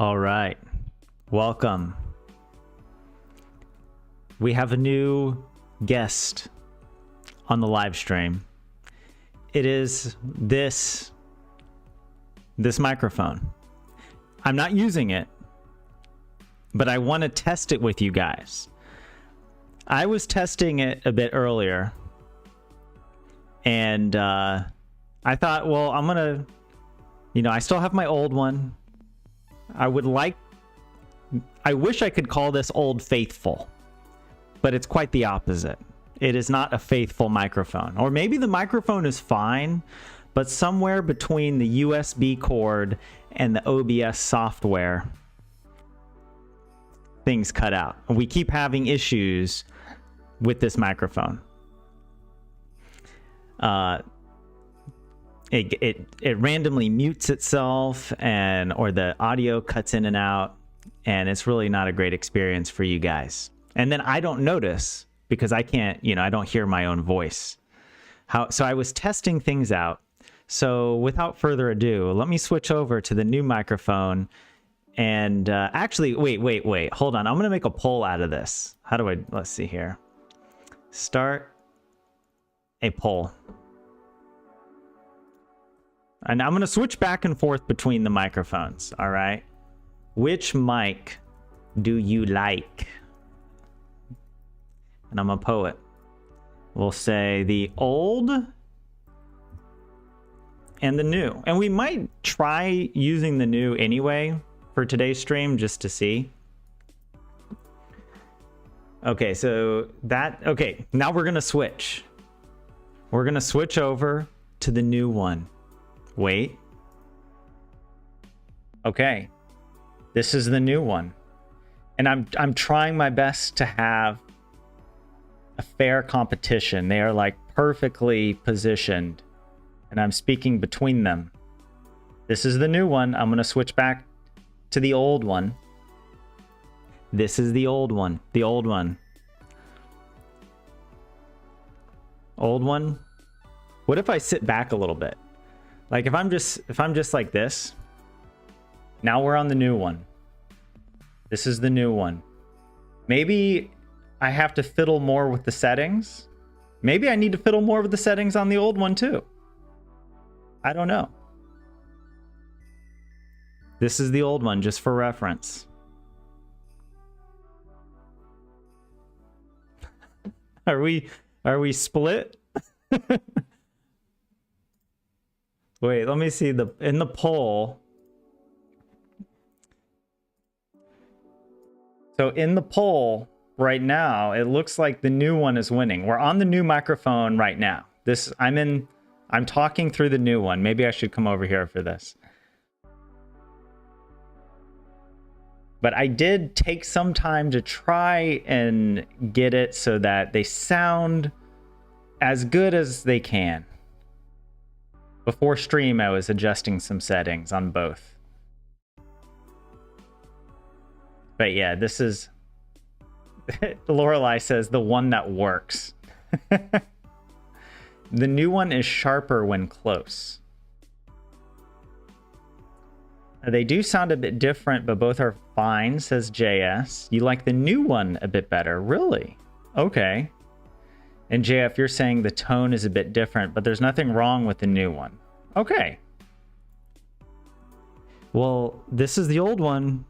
All right. Welcome. We have a new guest on the live stream. It is this microphone. I'm not using it, but I want to test it with you guys. I was testing it a bit earlier, and I thought, well, I'm going to, I still have my old one. I wish I could call this Old Faithful, but it's quite the opposite. It is not a faithful microphone. Or maybe the microphone is fine, but somewhere between the USB cord and the OBS software, things cut out. We keep having issues with this microphone. It randomly mutes itself, or the audio cuts in and out, and it's really not a great experience for you guys. And then I don't notice because I can't, I don't hear my own voice. So I was testing things out. So without further ado, let me switch over to the new microphone. And actually, wait, hold on. I'm going to make a poll out of this. Let's see here. Start a poll. And I'm going to switch back and forth between the microphones, all right? Which mic do you like? And I'm a poet. We'll say the old and the new. And we might try using the new anyway for today's stream just to see. Okay, okay, now we're going to switch. We're going to switch over to the new one. Wait. Okay. This is the new one. And I'm trying my best to have a fair competition. They are like perfectly positioned, and I'm speaking between them. This is the new one. I'm going to switch back to the old one. This is the old one. The old one. Old one. What if I sit back a little bit? Like if I'm just like this. Now we're on the new one. This is the new one. Maybe I have to fiddle more with the settings. Maybe I need to fiddle more with the settings on the old one too. I don't know. This is the old one, just for reference. Are we split? Wait, let me see in the poll. So in the poll right now, it looks like the new one is winning. We're on the new microphone right now. I'm talking through the new one. Maybe I should come over here for this. But I did take some time to try and get it so that they sound as good as they can. Before stream, I was adjusting some settings on both. But yeah, this is... Lorelei says the one that works. The new one is sharper when close. They do sound a bit different, but both are fine, says JS. You like the new one a bit better? Really? Okay. And JF, you're saying the tone is a bit different, but there's nothing wrong with the new one. Okay. Well, this is the old one.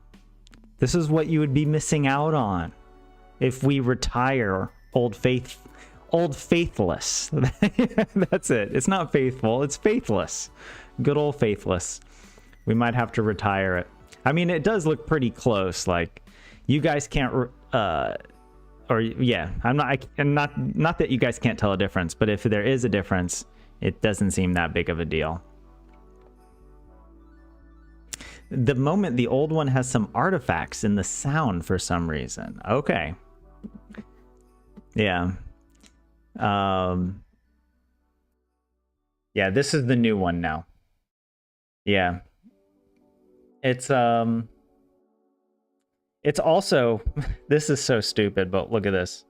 This is what you would be missing out on if we retire Old Faithless. That's it. It's not faithful. It's faithless. Good old faithless. We might have to retire it. I mean, it does look pretty close. Like, you guys can't... I'm not that you guys can't tell a difference, but if there is a difference, it doesn't seem that big of a deal. The moment the old one has some artifacts in the sound for some reason. Okay. Yeah. Yeah, this is the new one now. Yeah. It's also, this is so stupid, but look at this.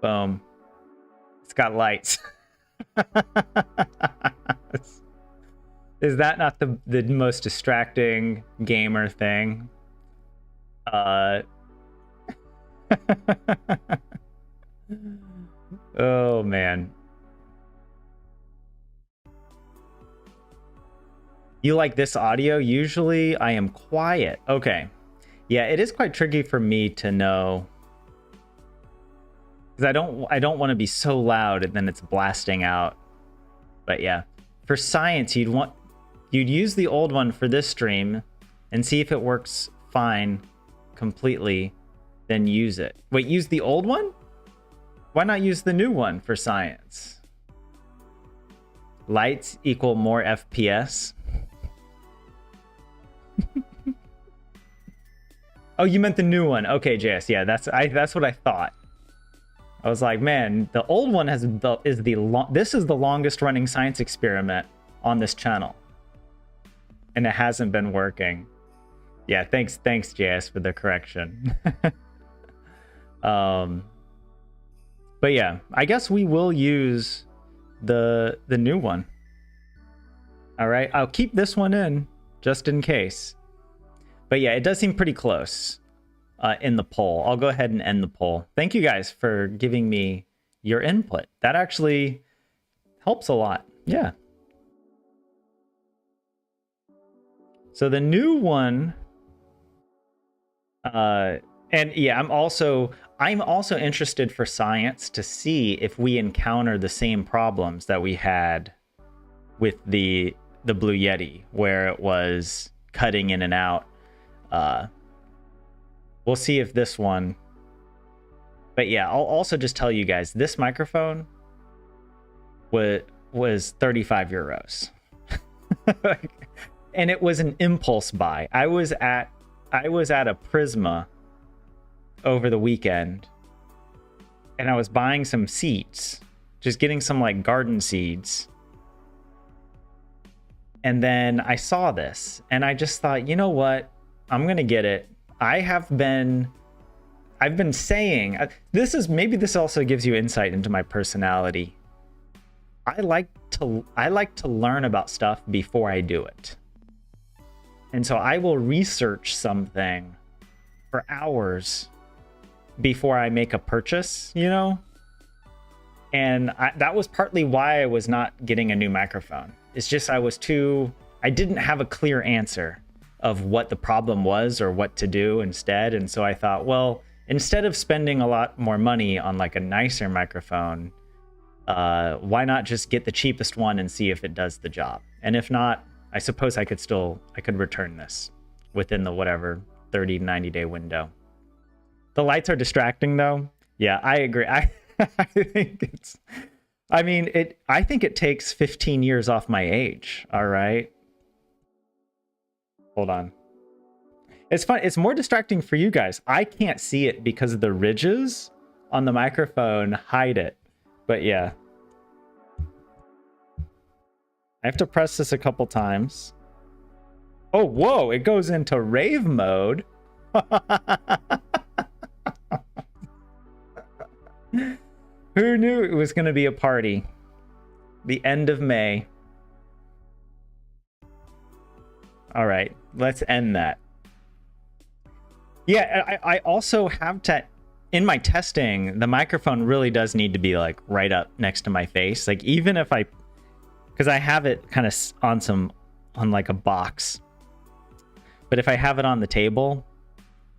Boom. It's got lights. Is that not the most distracting gamer thing? Oh man. You like this audio? Usually I am quiet. Okay. Yeah, it is quite tricky for me to know, because I don't want to be so loud and then it's blasting out. But yeah, for science, you'd use the old one for this stream and see if it works fine completely, then use it. Wait, use the old one? Why not use the new one for science? Lights equal more FPS. Oh, you meant the new one. Okay, JS. Yeah, that's what I thought. I was like, man, the old one this is the longest running science experiment on this channel, and it hasn't been working. Yeah, thanks JS for the correction. But yeah, I guess we will use the new one. All right, I'll keep this one in just in case. But yeah, it does seem pretty close in the poll. I'll go ahead and end the poll. Thank you guys for giving me your input. That actually helps a lot. Yeah. So the new one, and yeah, I'm also interested for science to see if we encounter the same problems that we had with the Blue Yeti, where it was cutting in and out. We'll see if this one, but yeah, I'll also just tell you guys, this microphone was 35 euros. And it was an impulse buy. I was at a Prisma over the weekend, and I was buying some seeds, just getting some like garden seeds. And then I saw this and I just thought, you know what? I'm going to get it. I've been saying, maybe this also gives you insight into my personality. I like to learn about stuff before I do it. And so I will research something for hours before I make a purchase, you know? And that was partly why I was not getting a new microphone. It's just I didn't have a clear answer of what the problem was or what to do instead. And so I thought, well, instead of spending a lot more money on like a nicer microphone, why not just get the cheapest one and see if it does the job? And if not, I suppose I could return this within the whatever 30 to 90 day window. The lights are distracting though. Yeah, I agree. I think I think it takes 15 years off my age. All right. Hold on. It's fun. It's more distracting for you guys. I can't see it because the ridges on the microphone hide it. But yeah. I have to press this a couple times. Oh, whoa. It goes into rave mode. Who knew it was going to be a party? The end of May. All right, let's end that. Yeah, I also have to, in my testing, the microphone really does need to be like right up next to my face. Like even if because I have it kind of on like a box, but if I have it on the table,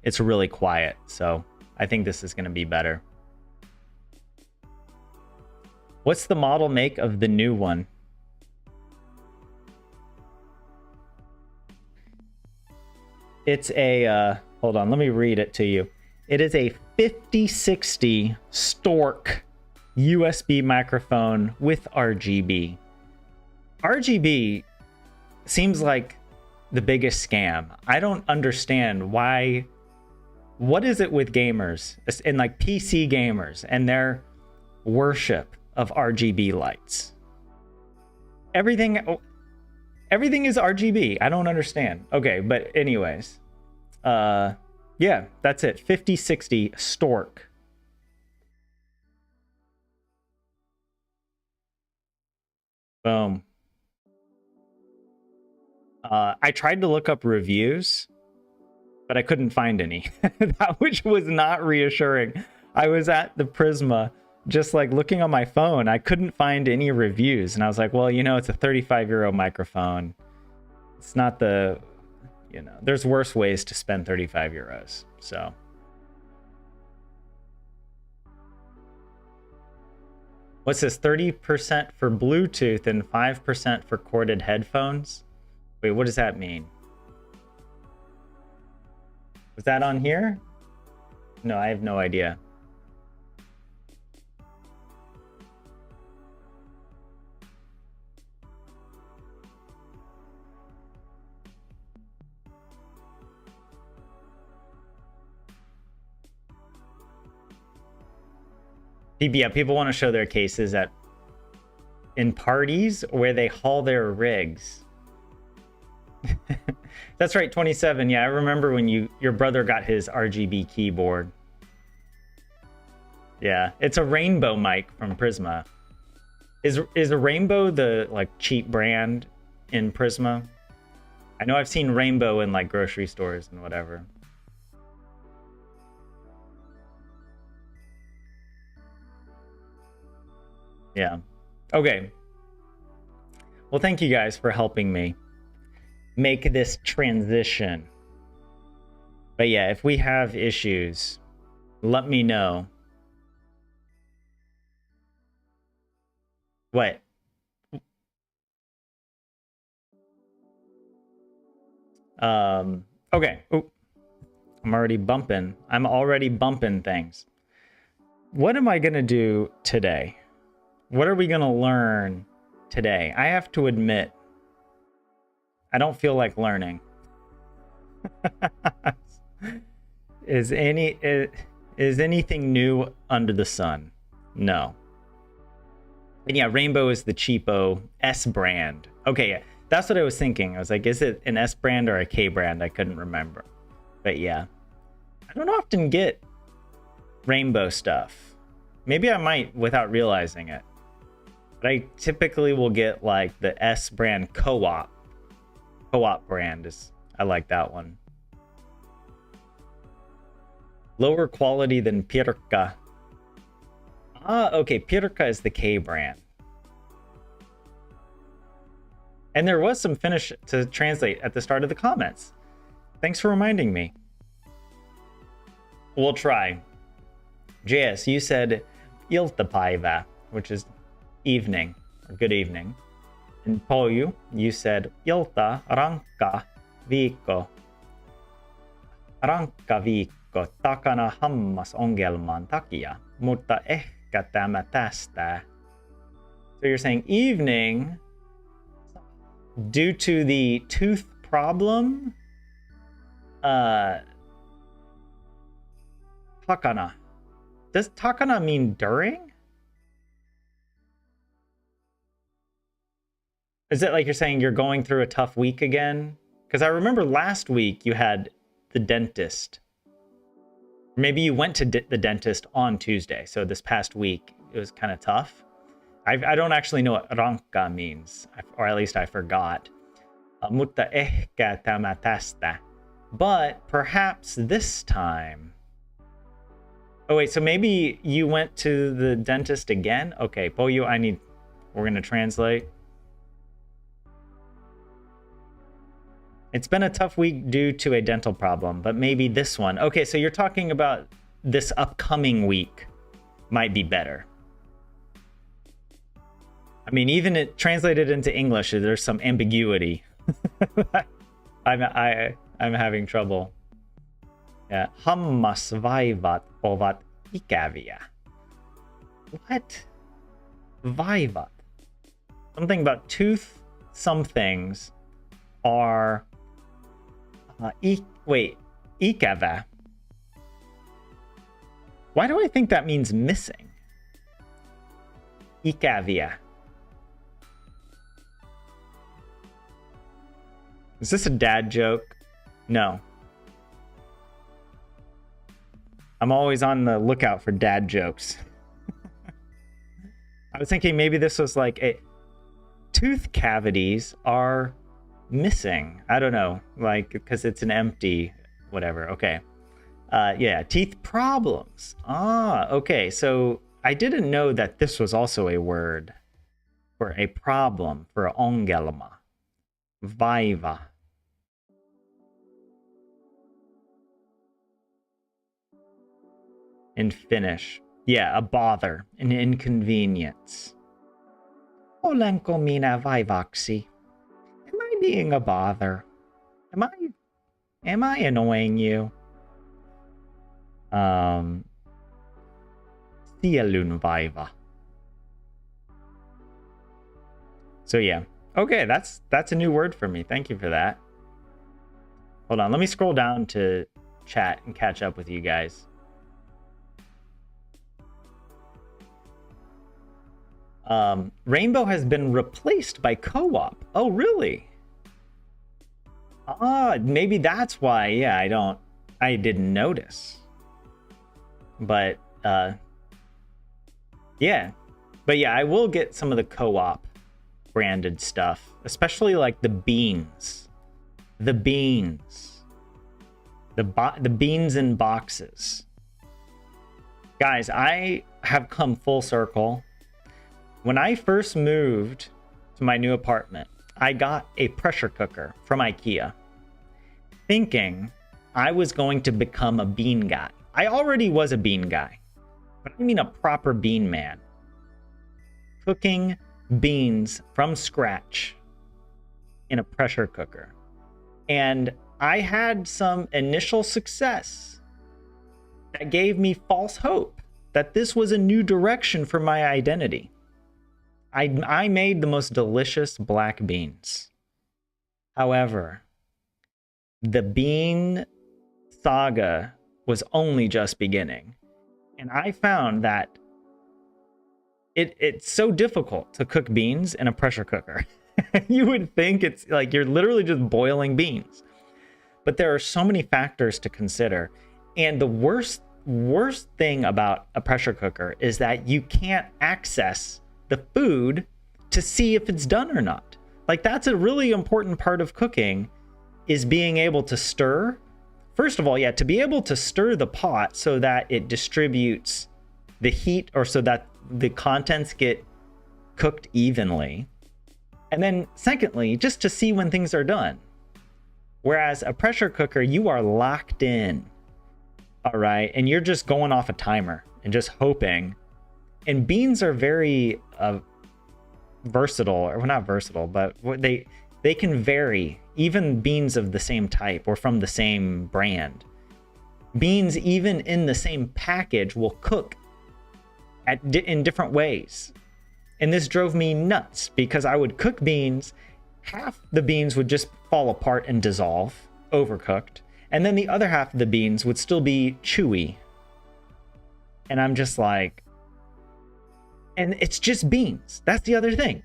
it's really quiet. So I think this is going to be better. What's the model make of the new one? It's a, hold on, let me read it to you. It is a 5060 Stork USB microphone with RGB. RGB seems like the biggest scam. I don't understand why. What is it with gamers and like PC gamers and their worship of RGB lights? Everything is RGB. I don't understand. Okay, but anyways, yeah, that's it. 5060 Stork. Boom. I tried to look up reviews, but I couldn't find any, which was not reassuring. I was at the Prisma, just like looking on my phone. I couldn't find any reviews. And I was like, well, you know, it's a 35-euro microphone. It's not the, you know, there's worse ways to spend 35 euros. So. What's this? 30% for Bluetooth and 5% for corded headphones? Wait, what does that mean? Was that on here? No, I have no idea. Yeah, people want to show their cases in parties where they haul their rigs. That's right, 27. Yeah, I remember when your brother got his RGB keyboard. Yeah, it's a Rainbow mic from Prisma. Is a Rainbow the like cheap brand in Prisma? I know I've seen Rainbow in like grocery stores and whatever. Yeah. Okay. Well, thank you guys for helping me make this transition. But yeah, if we have issues, let me know. What? Okay. Ooh. I'm already bumping things. What am I gonna do today? What are we gonna learn today? I have to admit, I don't feel like learning. Is anything new under the sun? No. And yeah, Rainbow is the cheapo S brand. Okay, yeah, that's what I was thinking. I was like, is it an S brand or a K brand? I couldn't remember. But yeah, I don't often get Rainbow stuff. Maybe I might without realizing it. But I typically will get like the S brand Co-op. Co-op brand I like that one. Lower quality than Pirkka. Ah, okay, Pirkka is the K brand. And there was some Finnish to translate at the start of the comments. Thanks for reminding me. We'll try. JS, you said iltapäivä, which is evening, or good evening. And Poju, you said ilta rankka viikko. Rankka viikko takana hammasongelman takia, mutta ehkä tämä tästä. So you're saying evening due to the tooth problem? Takana. Does takana mean during? Is it like you're saying you're going through a tough week again? Because I remember last week you had the dentist. Maybe you went to the dentist on Tuesday. So this past week, it was kind of tough. I don't actually know what rankka means, or at least I forgot. Mutta ehkä tämä tästä. But perhaps this time. Oh wait, so maybe you went to the dentist again? Okay, Poyu, we're gonna translate. It's been a tough week due to a dental problem, but maybe this one. Okay, so you're talking about this upcoming week might be better. I mean, even it translated into English, there's some ambiguity. I'm having trouble. Yeah. Hammasvaivat ovat ikäviä. What? Vaivat. Something about tooth. Some things are. Ikävä. Why do I think that means missing? Ikäviä. Is this a dad joke? No. I'm always on the lookout for dad jokes. I was thinking maybe this was like tooth cavities are missing. I don't know, like, because it's an empty whatever. Okay. Yeah, teeth problems. Okay. So I didn't know that this was also a word for a problem, for ongelma. Vaiva. In Finnish. Yeah, a bother, an inconvenience. Olenko minä vaivaksi? Am I being a bother? Am I annoying you? Sielun vaiva. So yeah. Okay, that's a new word for me. Thank you for that. Hold on, let me scroll down to chat and catch up with you guys. Rainbow has been replaced by co-op. Oh, really? Maybe that's why. Yeah, I didn't notice. But yeah. But yeah, I will get some of the co-op branded stuff, especially like the beans. The beans. The beans in boxes. Guys, I have come full circle. When I first moved to my new apartment, I got a pressure cooker from IKEA, thinking I was going to become a bean guy. I already was a bean guy, but I mean a proper bean man. Cooking beans from scratch in a pressure cooker. And I had some initial success that gave me false hope that this was a new direction for my identity. I made the most delicious black beans. However, the bean saga was only just beginning. And I found that it's so difficult to cook beans in a pressure cooker. You would think it's like you're literally just boiling beans. But there are so many factors to consider. And the worst thing about a pressure cooker is that you can't access the food to see if it's done or not. Like, that's a really important part of cooking, is being able to stir. First of all, yeah, to be able to stir the pot so that it distributes the heat, or so that the contents get cooked evenly. And then secondly, just to see when things are done. Whereas a pressure cooker, you are locked in. All right. And you're just going off a timer and just hoping. And beans are very versatile, or well, not versatile, but they can vary. Even beans of the same type or from the same brand. Beans, even in the same package, will cook in different ways. And this drove me nuts, because I would cook beans, half the beans would just fall apart and dissolve, overcooked, and then the other half of the beans would still be chewy. And I'm just like, and it's just beans. That's the other thing.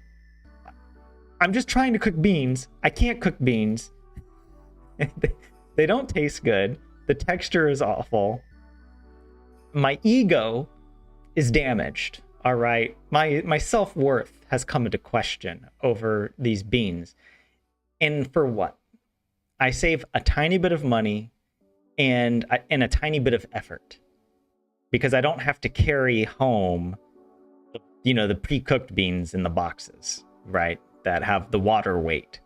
I'm just trying to cook beans. I can't cook beans. They don't taste good. The texture is awful. My ego is damaged. All right. My self-worth has come into question over these beans. And for what? I save a tiny bit of money and a tiny bit of effort, because I don't have to carry home the pre-cooked beans in the boxes, right? That have the water weight.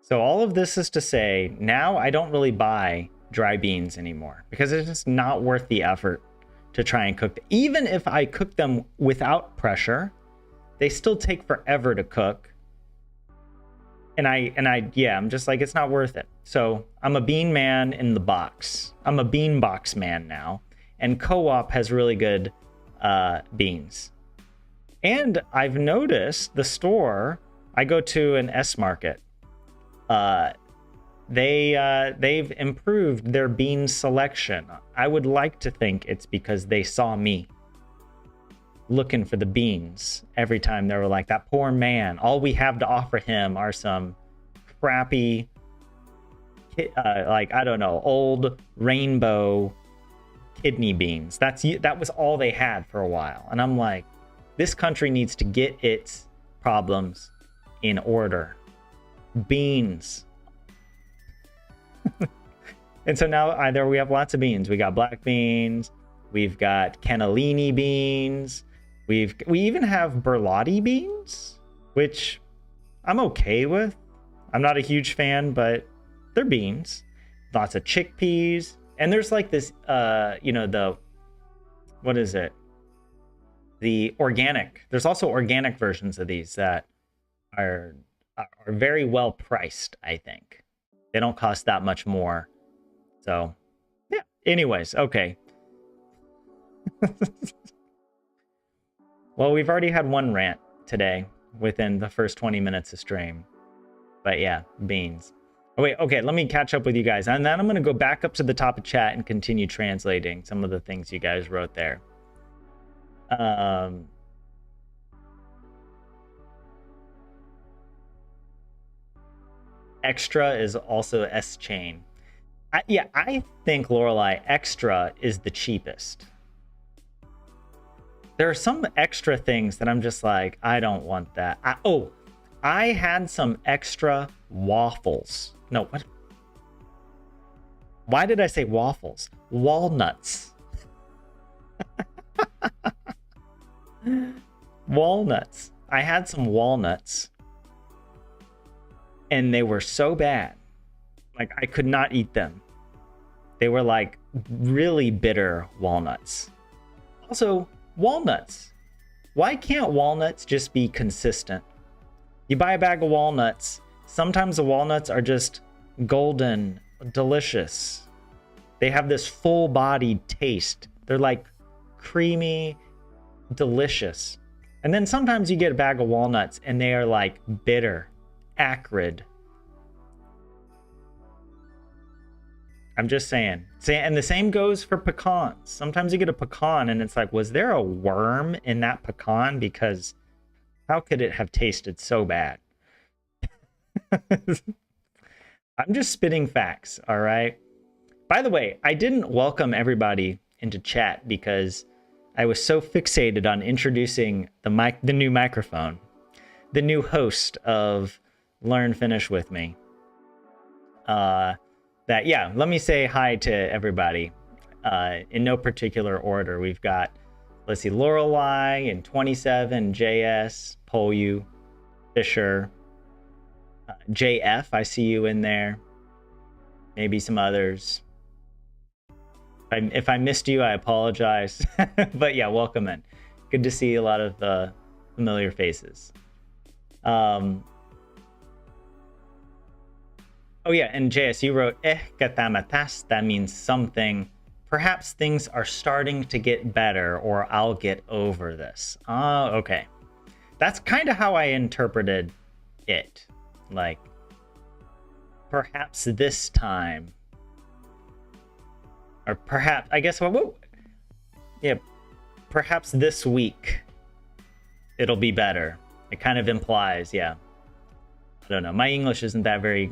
So all of this is to say, now I don't really buy dry beans anymore, because it's just not worth the effort to try and cook. Even if I cook them without pressure, they still take forever to cook. And I'm just like, it's not worth it. So I'm a bean man in the box. I'm a bean box man now. And Co-op has really good beans. And I've noticed the store, I go to an S Market. They've improved their bean selection. I would like to think it's because they saw me looking for the beans every time. They were like, that poor man, all we have to offer him are some crappy, like, I don't know, old rainbow kidney beans. That was all they had for a while. And I'm like, this country needs to get its problems in order. Beans. And so now either we have lots of beans. We got black beans. We've got cannellini beans. We even have berlotti beans, which I'm okay with. I'm not a huge fan, but they're beans. Lots of chickpeas. And there's like this, what is it? The organic. There's also organic versions of these that are very well priced, I think. They don't cost that much more. So, yeah. Anyways, okay. Well, we've already had one rant today within the first 20 minutes of stream. But yeah, beans. Oh, wait, okay, let me catch up with you guys. And then I'm going to go back up to the top of chat and continue translating some of the things you guys wrote there. Extra is also S-chain. I think, Lorelei, extra is the cheapest. There are some extra things that I'm just like, I don't want that. I had some extra waffles. No, what? Why did I say waffles? Walnuts. Walnuts. I had some walnuts. And they were so bad. Like, I could not eat them. They were like really bitter walnuts. Also, walnuts. Why can't walnuts just be consistent? You buy a bag of walnuts. Sometimes the walnuts are just golden, delicious. They have this full-bodied taste. They're like creamy, delicious. And then sometimes you get a bag of walnuts and they are like bitter, acrid. I'm just saying. And the same goes for pecans. Sometimes you get a pecan and it's like, was there a worm in that pecan? Because how could it have tasted so bad? I'm just spitting facts, all right? By the way, I didn't welcome everybody into chat because I was so fixated on introducing the new microphone, the new host of Learn Finnish with me. Let me say hi to everybody in no particular order. We've got, let's see, Lorelei and 27, JS, Polyu, Fisher, JF, I see you in there. Maybe some others. If I missed you, I apologize. But yeah, welcome in. Good to see a lot of familiar faces. Oh yeah, and JS, you wrote katamatas. That means something. Perhaps things are starting to get better, or I'll get over this. Oh, okay. That's kind of how I interpreted it. Like, perhaps this time. Or perhaps, I guess, perhaps this week it'll be better. It kind of implies, yeah. I don't know. My English isn't that very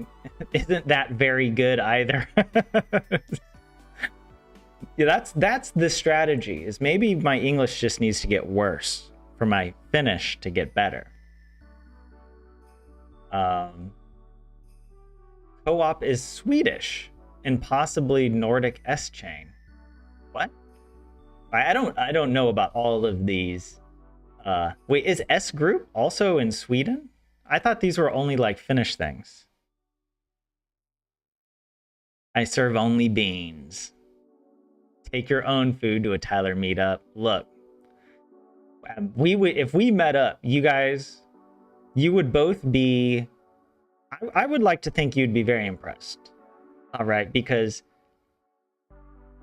good either. Yeah, that's the strategy. Is maybe my English just needs to get worse for my Finnish to get better. Co-op is Swedish and possibly Nordic S-chain. What? I don't know about all of these. Wait, is S group also in Sweden? I thought these were only like Finnish things. I serve only beans. Take your own food to a Tyler meetup. Look, if we met up, you guys, you would both be. I would like to think you'd be very impressed. All right, because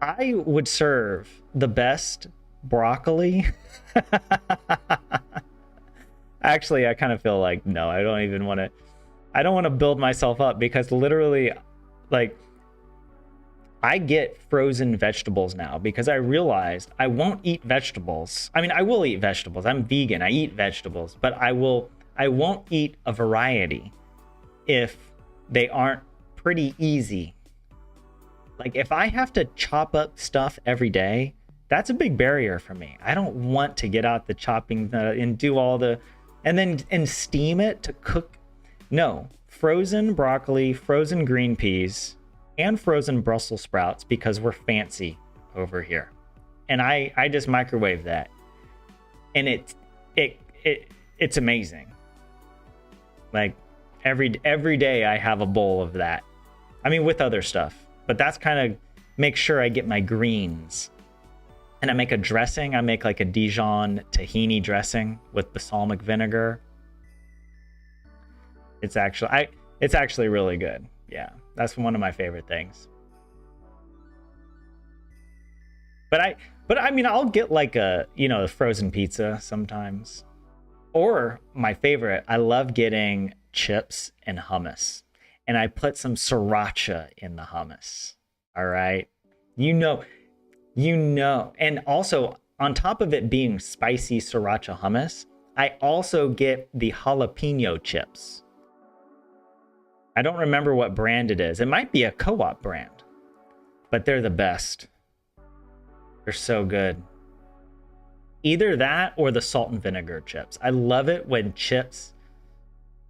I would serve the best broccoli. Actually, I kind of feel like, no, I don't want to build myself up, because literally, like, I get frozen vegetables now because I realized I won't eat vegetables. I mean, I will eat vegetables. I'm vegan. I eat vegetables, but I won't eat a variety if they aren't pretty easy. Like, if I have to chop up stuff every day, that's a big barrier for me. I don't want to get out the chopping and do all the and steam it to cook. No, frozen broccoli, frozen green peas, and frozen Brussels sprouts because we're fancy over here. And I just microwave that, and it's amazing. Like every day I have a bowl of that. I mean, with other stuff, but that's kind of make sure I get my greens. And I make a dressing. I make like a Dijon tahini dressing with balsamic vinegar. It's actually really good. Yeah, that's one of my favorite things. But I mean, I'll get like a frozen pizza sometimes. Or my favorite, I love getting chips and hummus. And I put some sriracha in the hummus. All right. You know. And also, on top of it being spicy sriracha hummus, I also get the jalapeno chips. I don't remember what brand it is. It might be a co-op brand, but they're the best. They're so good. Either that or the salt and vinegar chips. I love it when chips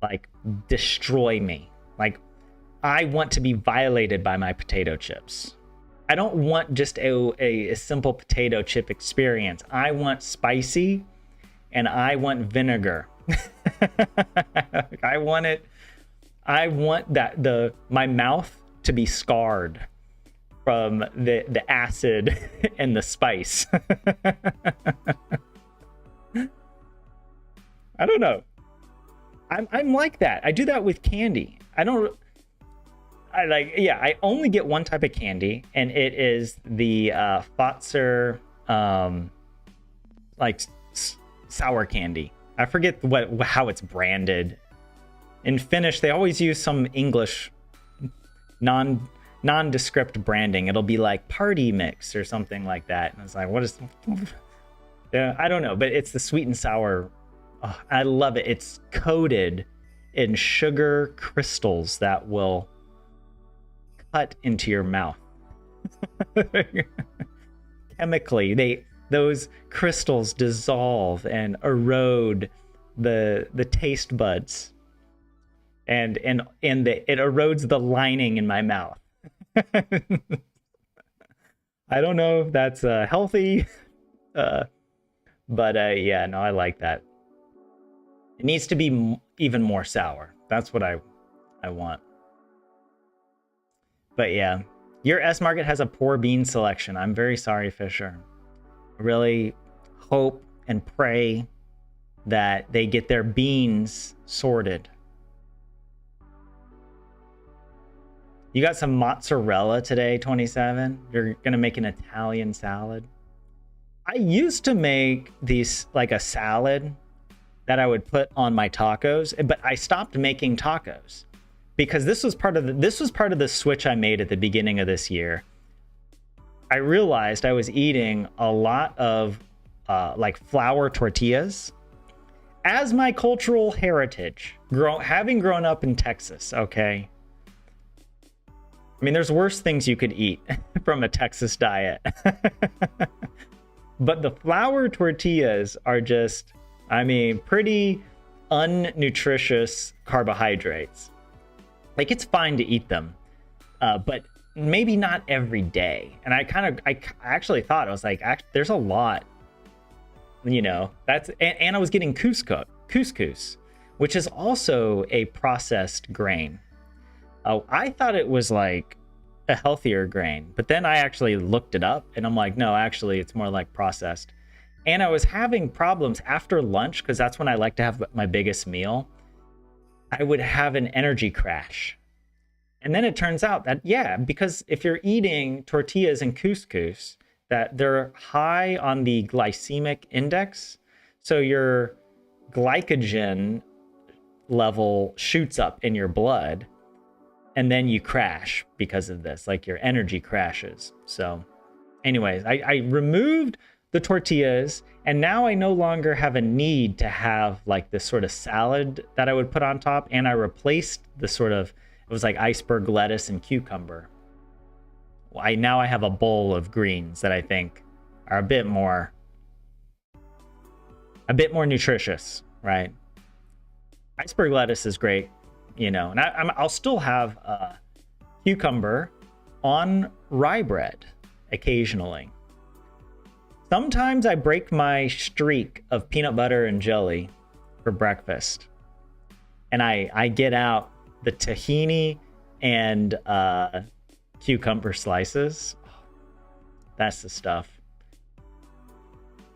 like destroy me. Like, I want to be violated by my potato chips. I don't want just a simple potato chip experience. I want spicy and I want vinegar. I want it. I want my mouth to be scarred from the acid and the spice. I don't know. I'm like that. I do that with candy. I only get one type of candy, and it is the Fatser sour candy. I forget how it's branded. In Finnish, they always use some English nondescript branding. It'll be like party mix or something like that. And I was like, what is... I don't know, but it's the sweet and sour. Oh, I love it. It's coated in sugar crystals that will cut into your mouth. Chemically, those crystals dissolve and erode the taste buds. And it erodes the lining in my mouth. I don't know if that's healthy, but yeah, no, I like that. It needs to be even more sour. That's what I want. But yeah, your S Market has a poor bean selection. I'm very sorry, Fisher. I really hope and pray that they get their beans sorted. You got some mozzarella today, 27. You're gonna make an Italian salad. I used to make these like a salad that I would put on my tacos, but I stopped making tacos because this was part of the switch I made at the beginning of this year. I realized I was eating a lot of like flour tortillas as my cultural heritage, having grown up in Texas. Okay. I mean, there's worse things you could eat from a Texas diet. But the flour tortillas are just, I mean, pretty unnutritious carbohydrates. Like, it's fine to eat them, but maybe not every day. And I actually thought, I was like, there's a lot, and I was getting couscous, which is also a processed grain. I thought it was like a healthier grain, but then I actually looked it up and I'm like, no, actually it's more like processed. And I was having problems after lunch because that's when I like to have my biggest meal. I would have an energy crash. And then it turns out that, yeah, because if you're eating tortillas and couscous, that they're high on the glycemic index. So your glycogen level shoots up in your blood. And then you crash because of this, like your energy crashes. So anyways, I removed the tortillas and now I no longer have a need to have like this sort of salad that I would put on top. And I replaced the it was like iceberg lettuce and cucumber. Now I have a bowl of greens that I think are a bit more nutritious, right? Iceberg lettuce is great, you know, and I'll still have cucumber on rye bread occasionally. Sometimes I break my streak of peanut butter and jelly for breakfast, and I get out the tahini and cucumber slices. That's the stuff.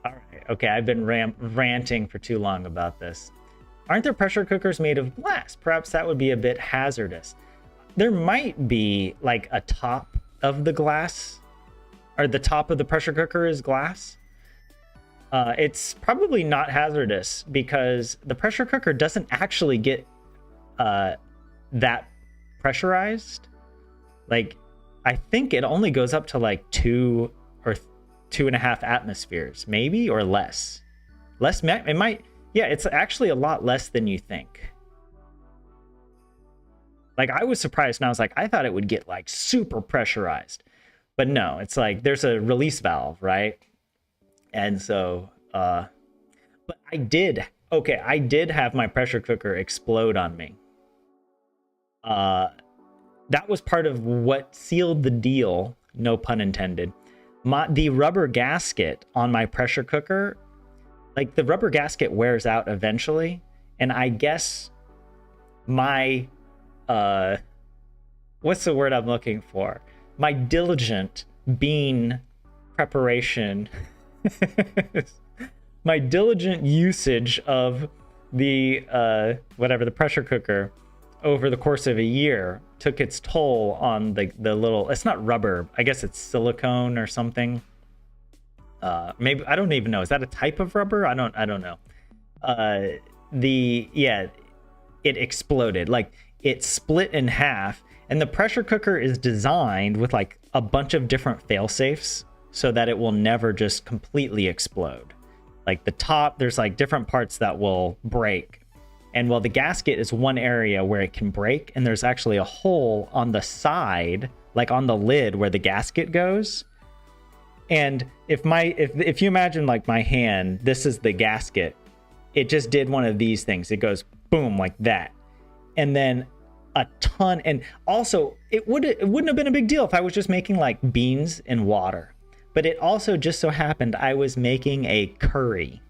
All right, okay, I've been ranting for too long about this. Aren't there pressure cookers made of glass? Perhaps that would be a bit hazardous. There might be like a top of the glass, or the top of the pressure cooker is glass. It's probably not hazardous because the pressure cooker doesn't actually get that pressurized. Like, I think it only goes up to like 2 or 2.5 atmospheres, maybe, or less. It might, yeah, it's actually a lot less than you think. Like, I was surprised, and I was like, I thought it would get like super pressurized, but no, it's like there's a release valve, right? And so, but I did have my pressure cooker explode on me. That was part of what sealed the deal, no pun intended. The rubber gasket on my pressure cooker, like the rubber gasket wears out eventually, and I guess my what's the word I'm looking for? My diligent bean preparation, my diligent usage of the the pressure cooker over the course of a year took its toll on the little, it's not rubber, I guess it's silicone or something. Maybe, I don't even know, is that a type of rubber? I don't know. It exploded, like it split in half, and the pressure cooker is designed with like a bunch of different fail safes so that it will never just completely explode. Like the top, there's like different parts that will break. And well, the gasket is one area where it can break, and there's actually a hole on the side, like on the lid where the gasket goes. And if you imagine like my hand, this is the gasket. It just did one of these things. It goes boom like that. And then a ton, and also it wouldn't have been a big deal if I was just making like beans and water. But it also just so happened I was making a curry.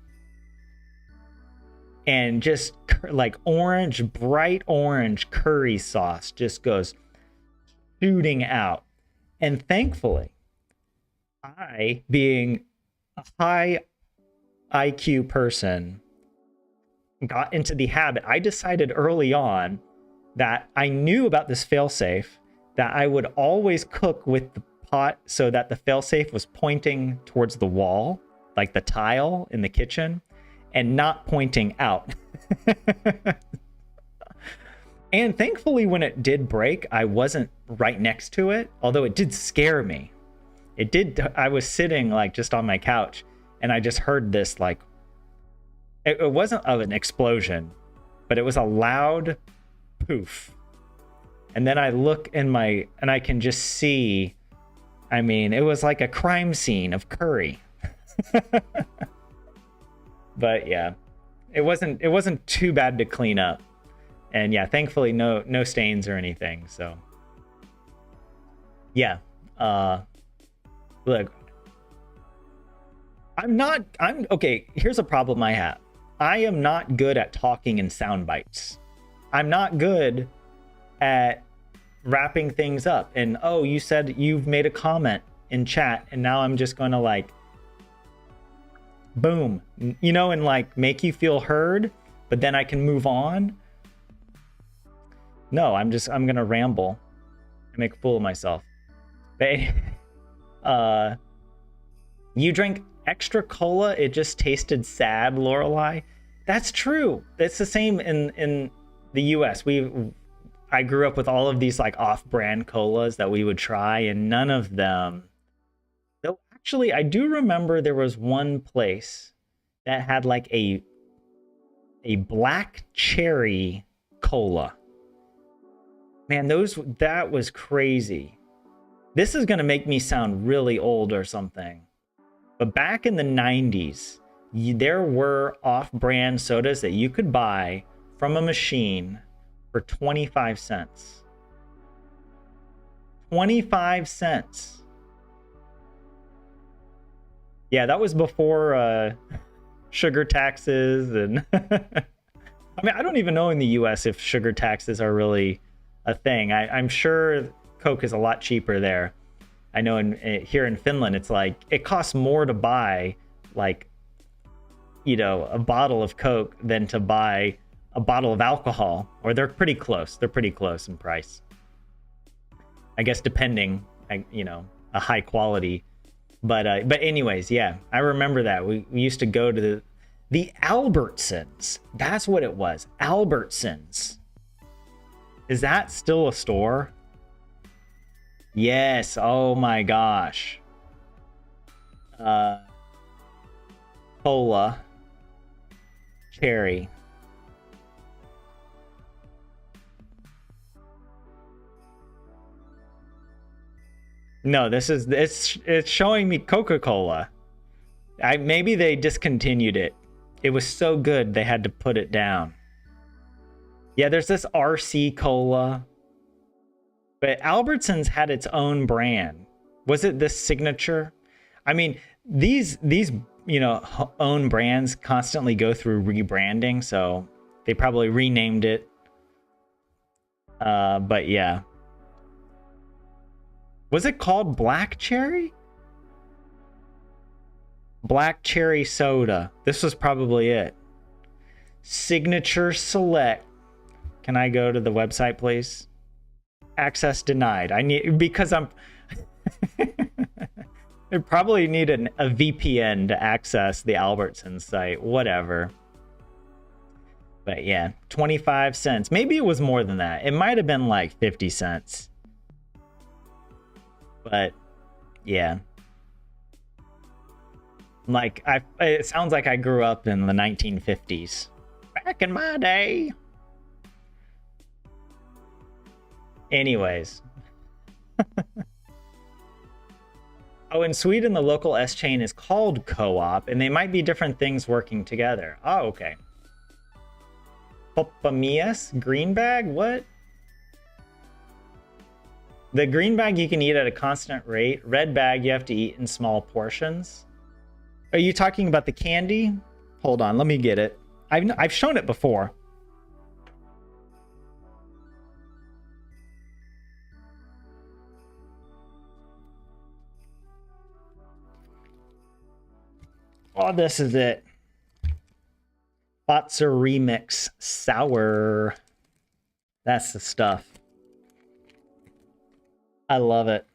And just like bright orange curry sauce just goes shooting out. And thankfully, I, being a high IQ person, got into the habit. I decided early on that I knew about this failsafe, that I would always cook with the pot so that the failsafe was pointing towards the wall, like the tile in the kitchen, and not pointing out. And thankfully, when it did break, I wasn't right next to it, although it did scare me. I was sitting like just on my couch, and I just heard this like, it wasn't of an explosion, but it was a loud poof. And then I look and I can just see, I mean, it was like a crime scene of curry. But yeah, it wasn't too bad to clean up. And yeah, thankfully no stains or anything. So yeah, look, I'm okay. Here's a problem I have. I am not good at talking in sound bites. I'm not good at wrapping things up. And oh, you said you've made a comment in chat, and now I'm just going to like, boom, you know, and like make you feel heard, but then I can move on. No, I'm going to ramble and make a fool of myself. You drank extra cola, it just tasted sad, Lorelei. That's true. It's the same in the US. I grew up with all of these like off-brand colas that we would try, and none of them. Though actually, I do remember there was one place that had like a black cherry cola. Man, that was crazy. This is gonna make me sound really old or something. But back in the 90s, there were off-brand sodas that you could buy from a machine for 25 cents. 25 cents. Yeah, that was before sugar taxes and I mean, I don't even know in the US if sugar taxes are really a thing. I'm sure Coke is a lot cheaper there. I know here in Finland, it's like it costs more to buy like, you know, a bottle of Coke than to buy a bottle of alcohol, or they're pretty close. They're pretty close in price. I guess depending, you know, a high quality. But anyways, yeah, I remember that. We used to go to the Albertsons. That's what it was. Albertsons. Is that still a store? Yes. Oh my gosh. Cola. Cherry. No, it's showing me Coca-Cola. Maybe they discontinued it. It was so good they had to put it down. Yeah, there's this RC Cola. But Albertsons had its own brand. Was it this Signature? I mean, these you know, own brands constantly go through rebranding, so they probably renamed it. But yeah. Was it called Black Cherry? Black Cherry Soda. This was probably it. Signature Select. Can I go to the website, please? Access denied. I need, because I'm I probably need a VPN to access the Albertsons site. Whatever. But yeah, 25 cents. Maybe it was more than that. It might have been like 50 cents. But yeah. Like it sounds like I grew up in the 1950s. Back in my day. Anyways. Oh, in Sweden, the local S chain is called Co-op, and they might be different things working together. Oh, okay. Popamias? Green bag? What? The green bag you can eat at a constant rate. Red bag you have to eat in small portions. Are you talking about the candy? Hold on, let me get it. I've shown it before. Oh, this is it. Botzer Remix Sour. That's the stuff. I love it.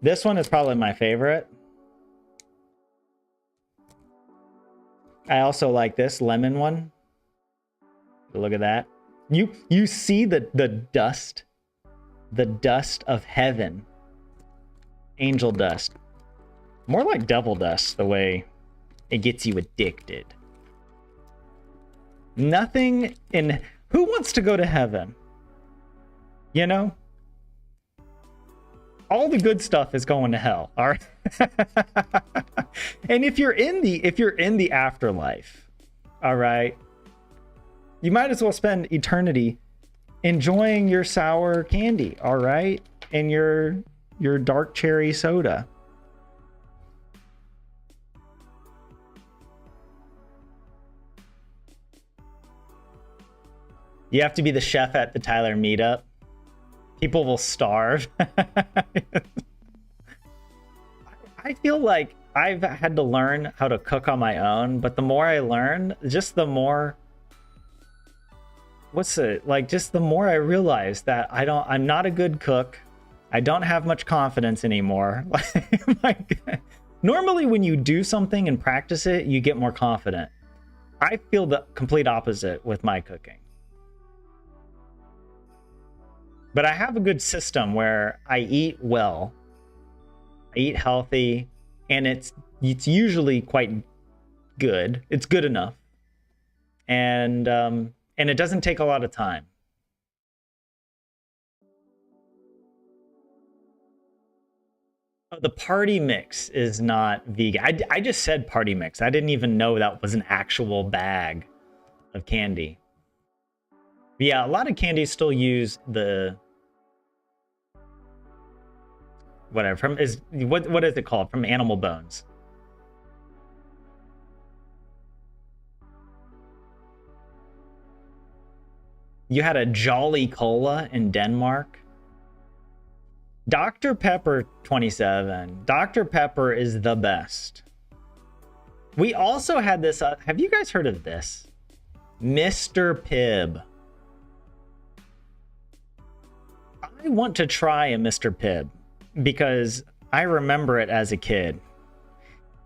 This one is probably my favorite. I also like this lemon one. Look at that. You see the dust. The dust of heaven. Angel dust. More like devil dust, the way it gets you addicted. Nothing in... Who wants to go to heaven? You know? All the good stuff is going to hell, all right? And if you're in the afterlife, all right, you might as well spend eternity enjoying your sour candy, all right? And your dark cherry soda. You have to be the chef at the Tyler meetup. People will starve. I feel like I've had to learn how to cook on my own, but the more I learn, just the more... just the more I realize that I'm not a good cook. I don't have much confidence anymore. Normally when you do something and practice it, you get more confident. I feel the complete opposite with my cooking. But I have a good system where I eat well, I eat healthy, and it's usually quite good. It's good enough, and it doesn't take a lot of time. Oh, the party mix is not vegan. I just said party mix. I didn't even know that was an actual bag of candy. Yeah, a lot of candies still use the whatever from is what is it called from animal bones. You had a Jolly Cola in Denmark. Dr. Pepper 27. Dr. Pepper is the best. We also had this. Have you guys heard of this? Mr. Pibb. I want to try a Mr. Pibb because I remember it as a kid.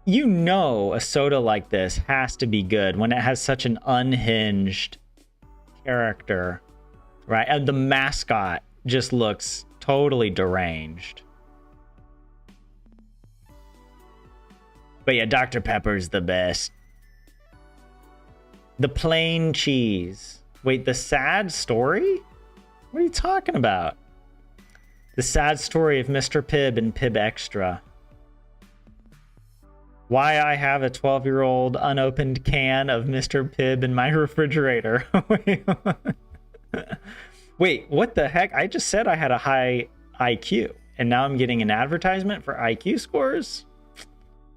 You know, a soda like this has to be good when it has such an unhinged character, right? And the mascot just looks totally deranged. But yeah, Dr. Pepper's the best. The plain cheese. Wait, the sad story? What are you talking about? The sad story of Mr. Pibb and Pibb Extra. Why I have a 12-year-old unopened can of Mr. Pibb in my refrigerator. Wait, what the heck? I just said I had a high IQ, and now I'm getting an advertisement for IQ scores? I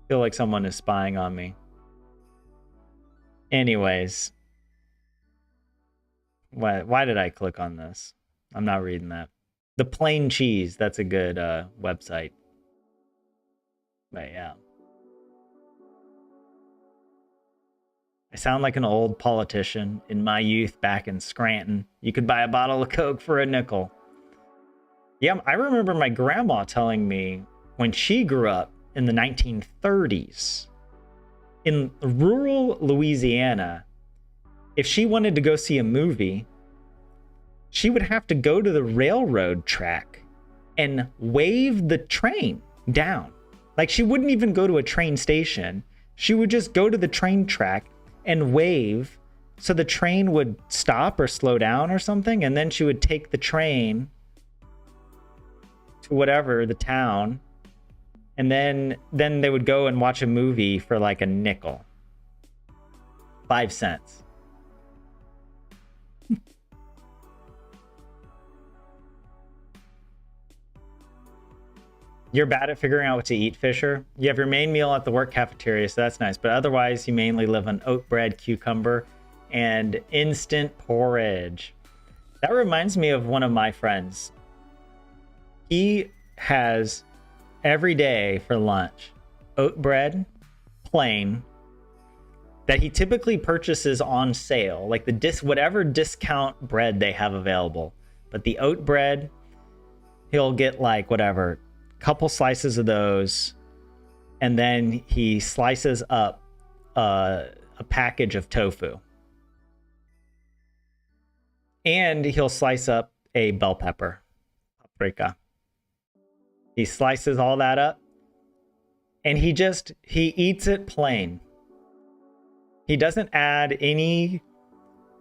feel like someone is spying on me. Anyways. Why did I click on this? I'm not reading that. The Plain Cheese, that's a good website. But yeah. I sound like an old politician. In my youth back in Scranton, you could buy a bottle of Coke for a nickel. Yeah, I remember my grandma telling me when she grew up in the 1930s, in rural Louisiana, if she wanted to go see a movie, she would have to go to the railroad track and wave the train down. Like, she wouldn't even go to a train station. She would just go to the train track and wave so the train would stop or slow down or something, and then she would take the train to whatever, the town, and then they would go and watch a movie for like a nickel. 5 cents. You're bad at figuring out what to eat, Fisher. You have your main meal at the work cafeteria, so that's nice. But otherwise, you mainly live on oat bread, cucumber, and instant porridge. That reminds me of one of my friends. He has every day for lunch oat bread, plain, that he typically purchases on sale, like the whatever discount bread they have available. But the oat bread, he'll get like whatever, couple slices of those, and then he slices up a package of tofu, and he'll slice up a bell pepper, paprika. He slices all that up, and he eats it plain. He doesn't add any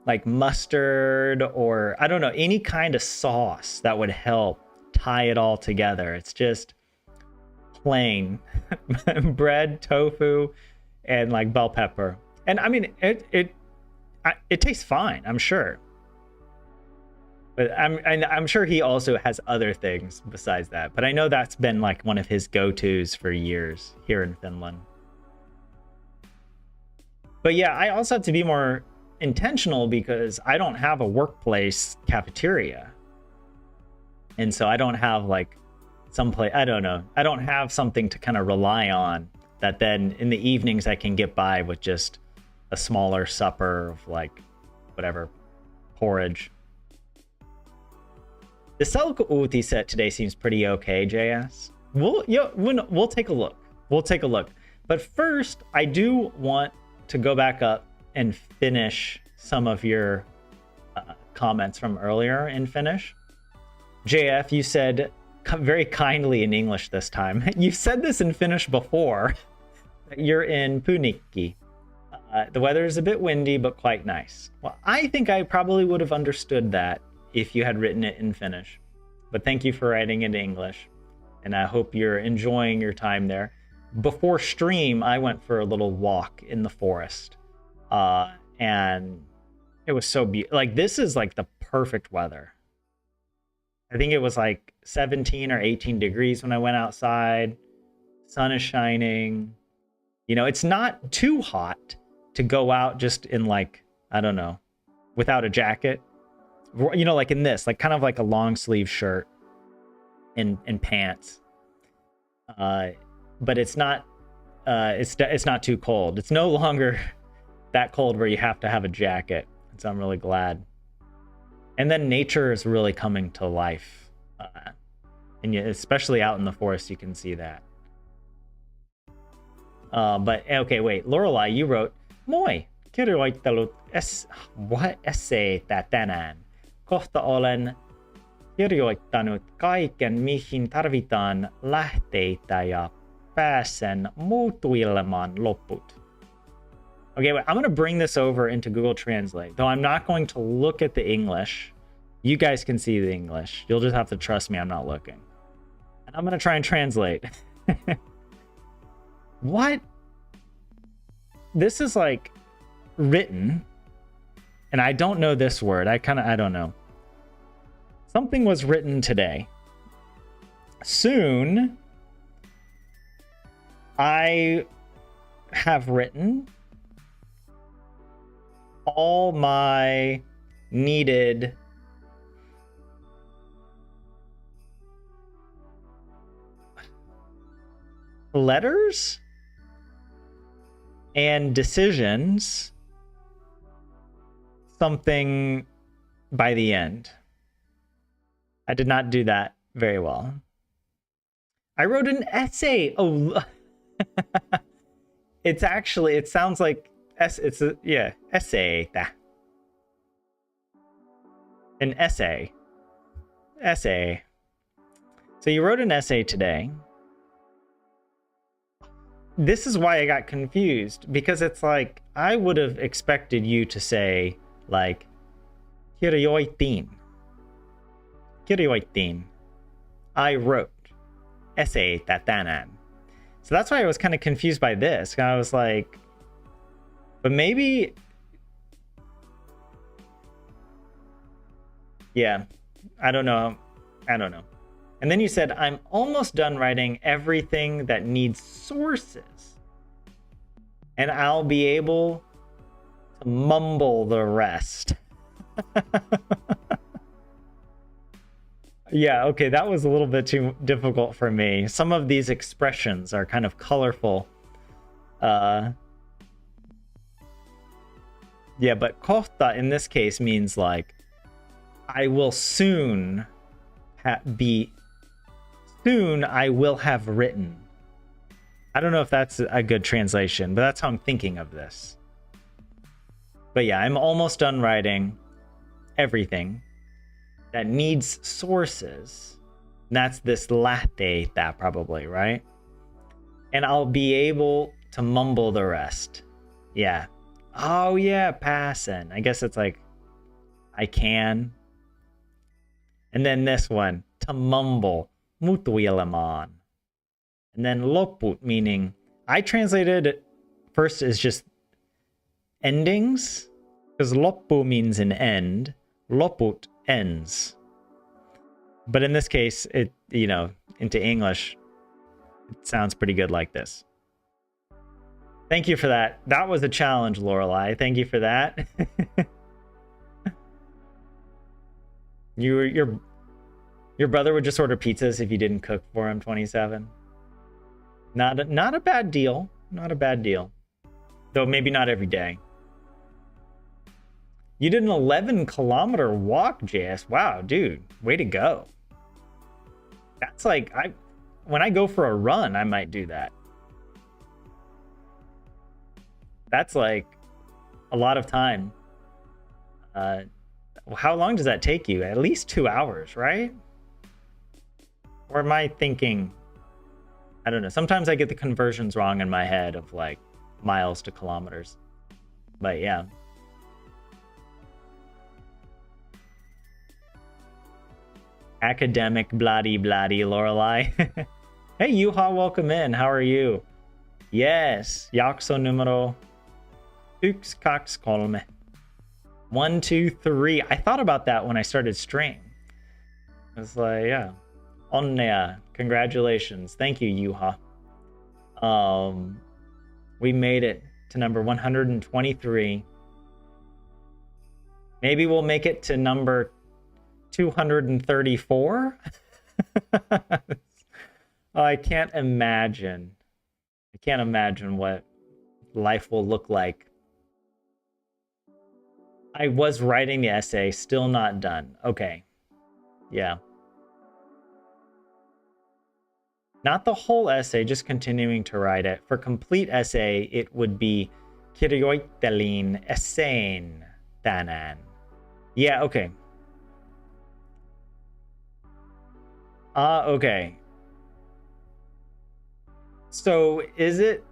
like mustard or I don't know, any kind of sauce that would help tie it all together. It's just plain bread, tofu, and like bell pepper. And I mean, it tastes fine, I'm sure. But I'm sure he also has other things besides that. But I know that's been like one of his go-tos for years here in Finland. But yeah, I also have to be more intentional because I don't have a workplace cafeteria. And so I don't have like someplace, I don't know. I don't have something to kind of rely on that then in the evenings I can get by with just a smaller supper of like whatever, porridge. The Selko Uti set today seems pretty okay, JS. We'll take a look. We'll take a look. But first, I do want to go back up and finish some of your comments from earlier in Finnish. JF, you said very kindly in English this time. You said this in Finnish before. You're in Punikki. The weather is a bit windy, but quite nice. Well, I think I probably would have understood that if you had written it in Finnish. But thank you for writing it in English. And I hope you're enjoying your time there. Before stream, I went for a little walk in the forest. And It was so beautiful. Like, this is like the perfect weather. I think it was like 17 or 18 degrees when I went outside. Sun is shining. You know, it's not too hot to go out just in like, I don't know, without a jacket. You know, like in this, like kind of like a long sleeve shirt and pants. But it's not too cold. It's no longer that cold where you have to have a jacket. So I'm really glad. And then nature is really coming to life. And especially out in the forest, you can see that. But okay, wait, Lorelai, you wrote, moi, kirjoittanut esseitä tänään. Kohta olen kirjoittanut kaiken, mihin tarvitaan lähteitä ja pääsen muotoilemaan loput. Okay, wait, I'm going to bring this over into Google Translate, though I'm not going to look at the English. You guys can see the English. You'll just have to trust me, I'm not looking. And I'm going to try and translate. What? This is like written, and I don't know this word. I don't know. Something was written today. Soon, I have written all my needed letters and decisions, something by the end. I did not do that very well. I wrote an essay. Oh, it sounds like essay. An essay. So you wrote an essay today. This is why I got confused, because it's like I would have expected you to say like kirjoitin. I wrote esseitä tänään. So that's why I was kind of confused by this. I was like, but maybe, yeah, I don't know. And then you said, I'm almost done writing everything that needs sources, and I'll be able to mumble the rest. Yeah, okay, that was a little bit too difficult for me. Some of these expressions are kind of colorful. Yeah, but kohta in this case means like, I will soon soon I will have written. I don't know if that's a good translation, but that's how I'm thinking of this. But yeah, I'm almost done writing everything that needs sources. And that's this lähteitä probably, right? And I'll be able to mumble the rest. Yeah. Oh yeah, pääsen. I guess it's like, I can. And then this one, to mumble, muotoilemaan. And then loput, meaning, I translated it first as just endings, because loppu means an end, loput ends. But in this case, it, you know, into English, it sounds pretty good like this. Thank you for that. That was a challenge, Lorelai. Thank you for that. Your brother would just order pizzas if you didn't cook for him, 27. Not a bad deal. Not a bad deal. Though maybe not every day. You did an 11-kilometer walk, JS. Wow, dude. Way to go. That's like, when I go for a run, I might do that. That's like a lot of time. How long does that take you? At least 2 hours, right? Or am I thinking, I don't know. Sometimes I get the conversions wrong in my head of like miles to kilometers. But yeah. Academic bloody Lorelai. Hey Yuha, welcome in. How are you? Yes, jakso numero 123. 1, 2, 3. I thought about that when I started stream. I was like, yeah. Onnea. Congratulations. Thank you, Yuha. We made it to number 123. Maybe we'll make it to number 234. I can't imagine. I can't imagine what life will look like. I was writing the essay, still not done. Okay. Yeah. Not the whole essay, just continuing to write it. For complete essay, it would be kirjoittelin essayn tänään. Yeah, okay. Okay. So is it...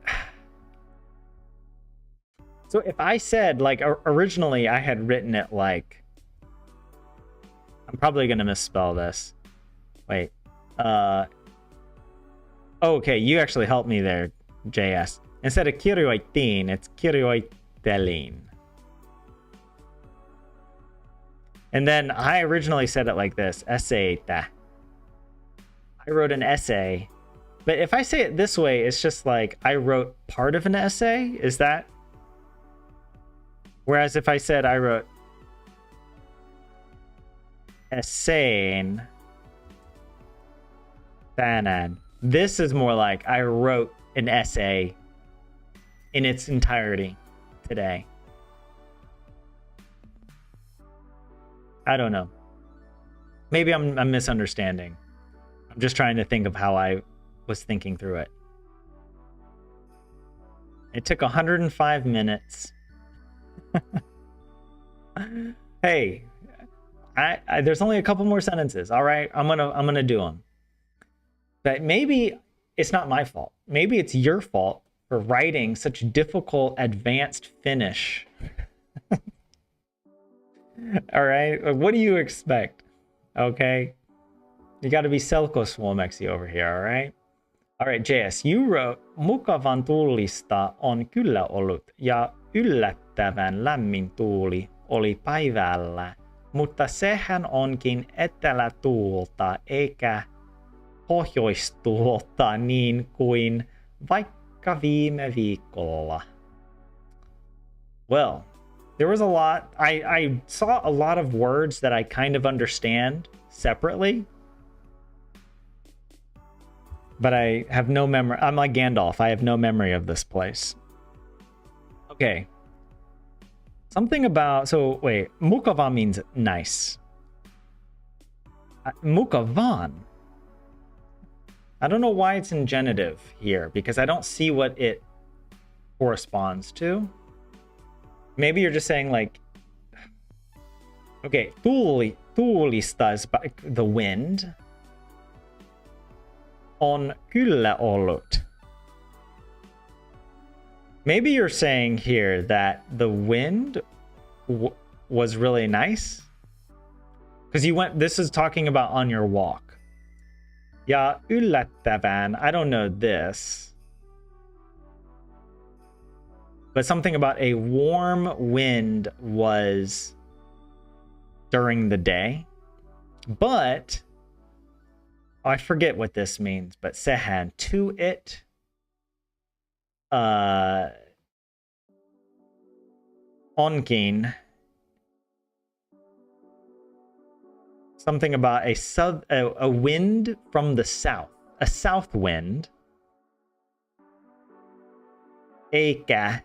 So if I said, like, originally I had written it like... I'm probably going to misspell this. Wait. Okay, you actually helped me there, JS. Instead of kirjoitin, it's kirjoittelin. And then I originally said it like this, essayta. I wrote an essay. But if I say it this way, it's just like I wrote part of an essay. Is that? Whereas if I said I wrote essayn tänään, this is more like I wrote an essay in its entirety today. I don't know. Maybe I'm misunderstanding. I'm just trying to think of how I was thinking through it. It took 105 minutes. Hey, there's only a couple more sentences. All right, I'm gonna do them. But maybe it's not my fault. Maybe it's your fault for writing such difficult advanced Finnish. All right, what do you expect? Okay, you got to be selkosuomeksi over here. All right. All right, JS, you wrote mukavan tuulista on kyllä ollut ja yllättävän lämmin tuuli oli päivällä, mutta sehän onkin etelätuulta eikä pohjoistuulta niin kuin vaikka viime viikolla. Well, there was a lot. I saw a lot of words that I kind of understand separately. But I have no memory. I'm like Gandalf. I have no memory of this place. Okay. Something about... So, wait. Mukava means nice. Mukavan. I don't know why it's in genitive here, because I don't see what it corresponds to. Maybe you're just saying, like... Okay. Tuulista is the wind. On kyllä ollut. Maybe you're saying here that the wind was really nice, because you went. This is talking about on your walk. Ja yllättävän. I don't know this, but something about a warm wind was during the day, but. I forget what this means, but sehän to it. Onkin. Something about a wind from the south. A south wind. Eikä.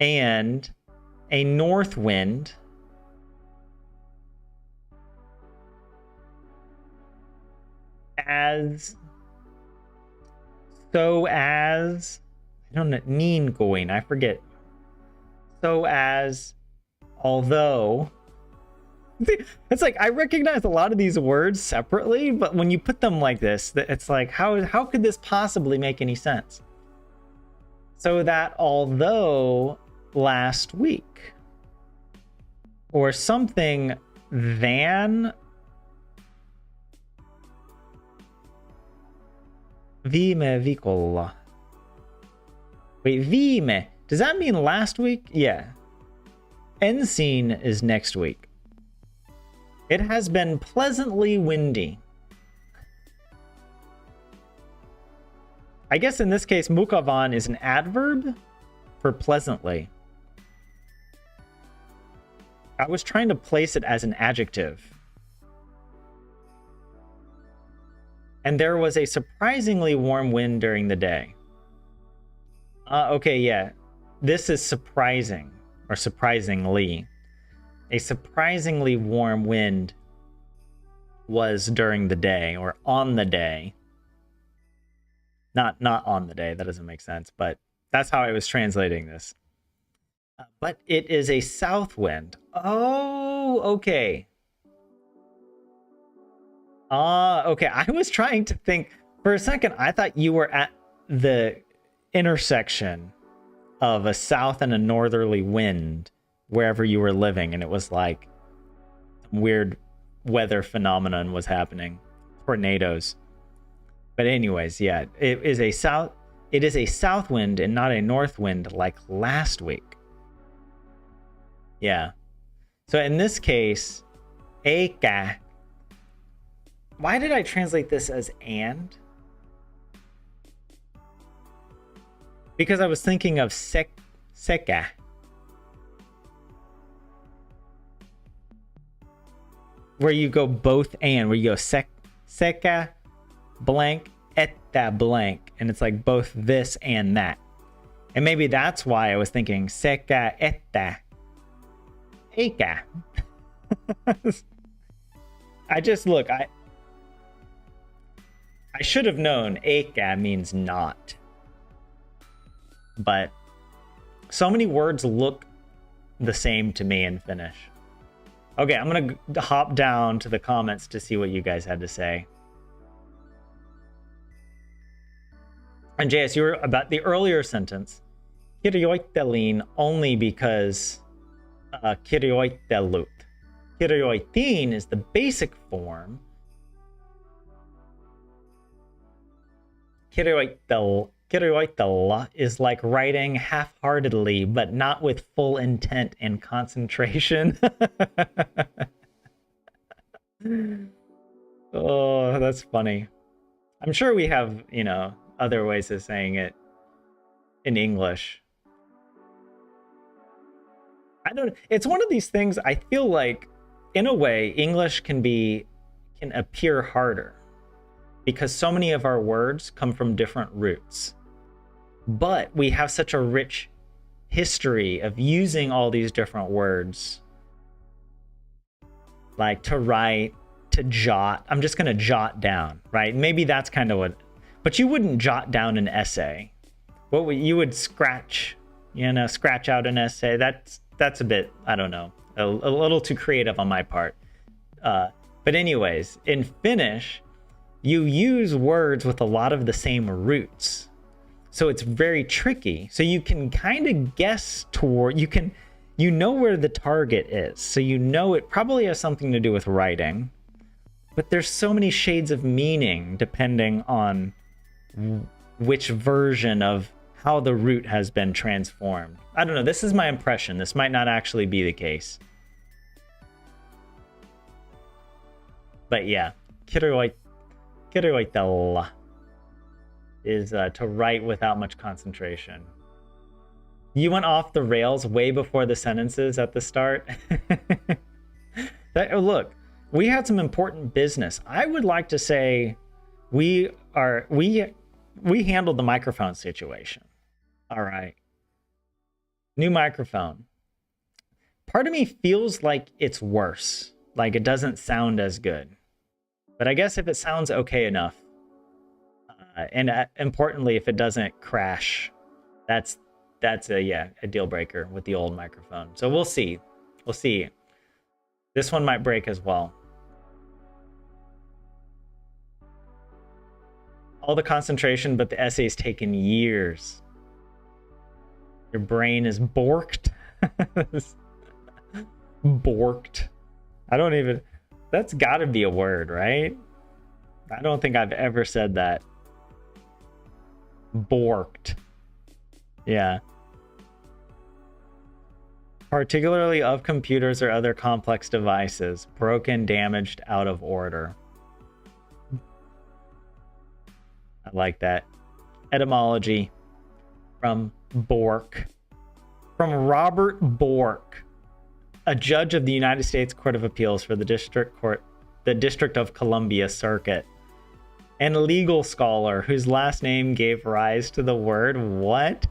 And a north wind. I don't know, niin kuin, I forget. So as, although, it's like, I recognize a lot of these words separately, but when you put them like this, it's like, how could this possibly make any sense? So that although last week, or something than viime viikolla. Wait, viime. Does that mean last week? Yeah. end scene is next week. It has been pleasantly windy. I guess in this case, mukavan is an adverb for pleasantly. I was trying to place it as an adjective. And there was a surprisingly warm wind during the day. Okay, yeah. This is surprising, or surprisingly. A surprisingly warm wind was during the day, or on the day. Not on the day, that doesn't make sense, but that's how I was translating this. But it is a south wind. Oh, okay. Okay. I was trying to think for a second. I thought you were at the intersection of a south and a northerly wind wherever you were living, and it was like some weird weather phenomenon was happening, tornadoes. But anyways, yeah, it is a south wind and not a north wind like last week. Yeah. So in this case, eka. Why did I translate this as and? Because I was thinking of seka. Where you go both and, where you go seka blank etta blank, and it's like both this and that. And maybe that's why I was thinking seka etta eka. I should have known eka means not. But so many words look the same to me in Finnish. Okay, I'm going to hop down to the comments to see what you guys had to say. And JS, you were about the earlier sentence. Kirjoittelin only because kirjoittelut. Kirjoitin is the basic form. Kirjoittella is like writing half-heartedly, but not with full intent and concentration. Oh, that's funny. I'm sure we have, other ways of saying it in English. It's one of these things. I feel like, in a way, English can appear harder because so many of our words come from different roots. But we have such a rich history of using all these different words, like to write, to jot. I'm just going to jot down, right? Maybe that's kind of what, but you wouldn't jot down an essay. You would scratch out an essay. That's a bit, I don't know, a little too creative on my part. But anyways, in Finnish, you use words with a lot of the same roots. So it's very tricky. So you can kind of guess where the target is. So it probably has something to do with writing. But there's so many shades of meaning depending on which version of how the root has been transformed. I don't know. This is my impression. This might not actually be the case. But yeah, kirjoitella is to write without much concentration. You went off the rails way before the sentences at the start. Look, we had some important business. I would like to say we handled the microphone situation. All right. New microphone. Part of me feels like it's worse. Like it doesn't sound as good. But I guess if it sounds okay enough, and importantly, if it doesn't crash, that's a deal breaker with the old microphone. So we'll see. This one might break as well. All the concentration, but the essay's taken years. Your brain is borked. Borked. That's gotta be a word, right? I don't think I've ever said that. Borked. Yeah. particularly of computers or other complex devices. Broken, damaged, out of order. I like that. Etymology from Bork. From Robert Bork, a judge of the United States Court of Appeals for the District of Columbia Circuit, and a legal scholar whose last name gave rise to the word what?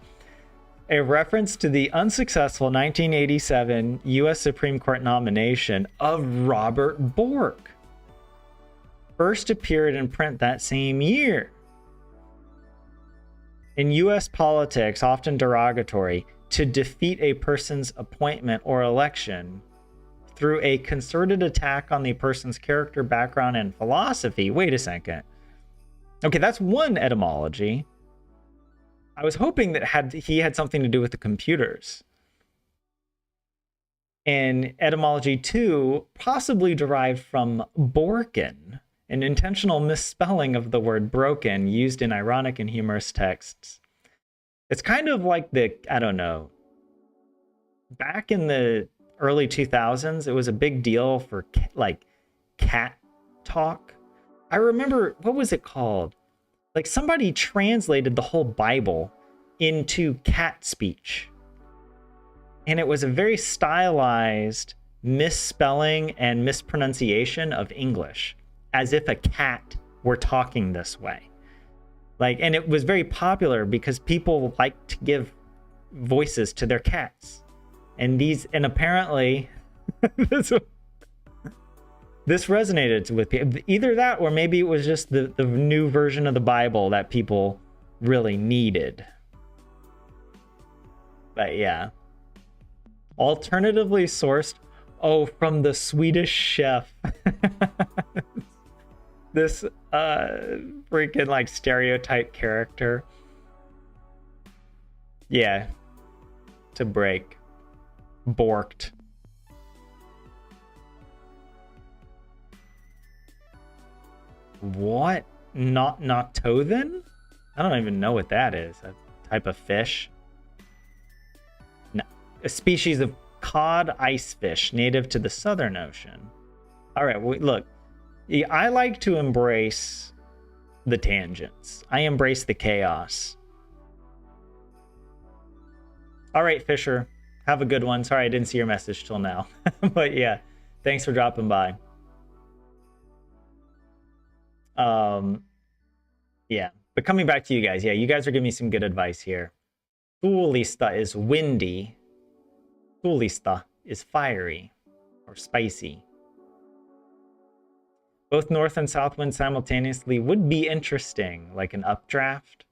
A reference to the unsuccessful 1987 U.S. Supreme Court nomination of Robert Bork. First appeared in print that same year. In U.S. politics, often derogatory, to defeat a person's appointment or election through a concerted attack on the person's character, background, and philosophy. Wait a second. Okay, that's one etymology. I was hoping that he had something to do with the computers. And etymology 2 possibly derived from Borken, an intentional misspelling of the word broken used in ironic and humorous texts. It's kind of like I don't know, back in the early 2000s, it was a big deal for like cat talk. I remember, what was it called? Like somebody translated the whole Bible into cat speech. And it was a very stylized misspelling and mispronunciation of English, as if a cat were talking this way. Like, and it was very popular because people like to give voices to their cats. And apparently this resonated with people. Either that, or maybe it was just the new version of the Bible that people really needed. But yeah. Alternatively sourced, from the Swedish chef. This freaking like stereotype character. Yeah. To break. Borked. What? Not Noctothan? I don't even know what that is. A type of fish? No. A species of cod ice fish native to the Southern Ocean. All right, look. I like to embrace the tangents. I embrace the chaos. All right, Fisher. Have a good one. Sorry I didn't see your message till now. But yeah, thanks for dropping by. Yeah, but coming back to you guys. Yeah, you guys are giving me some good advice here. Tulista is windy. Tulista is fiery or spicy. Both north and south winds simultaneously would be interesting, like an updraft.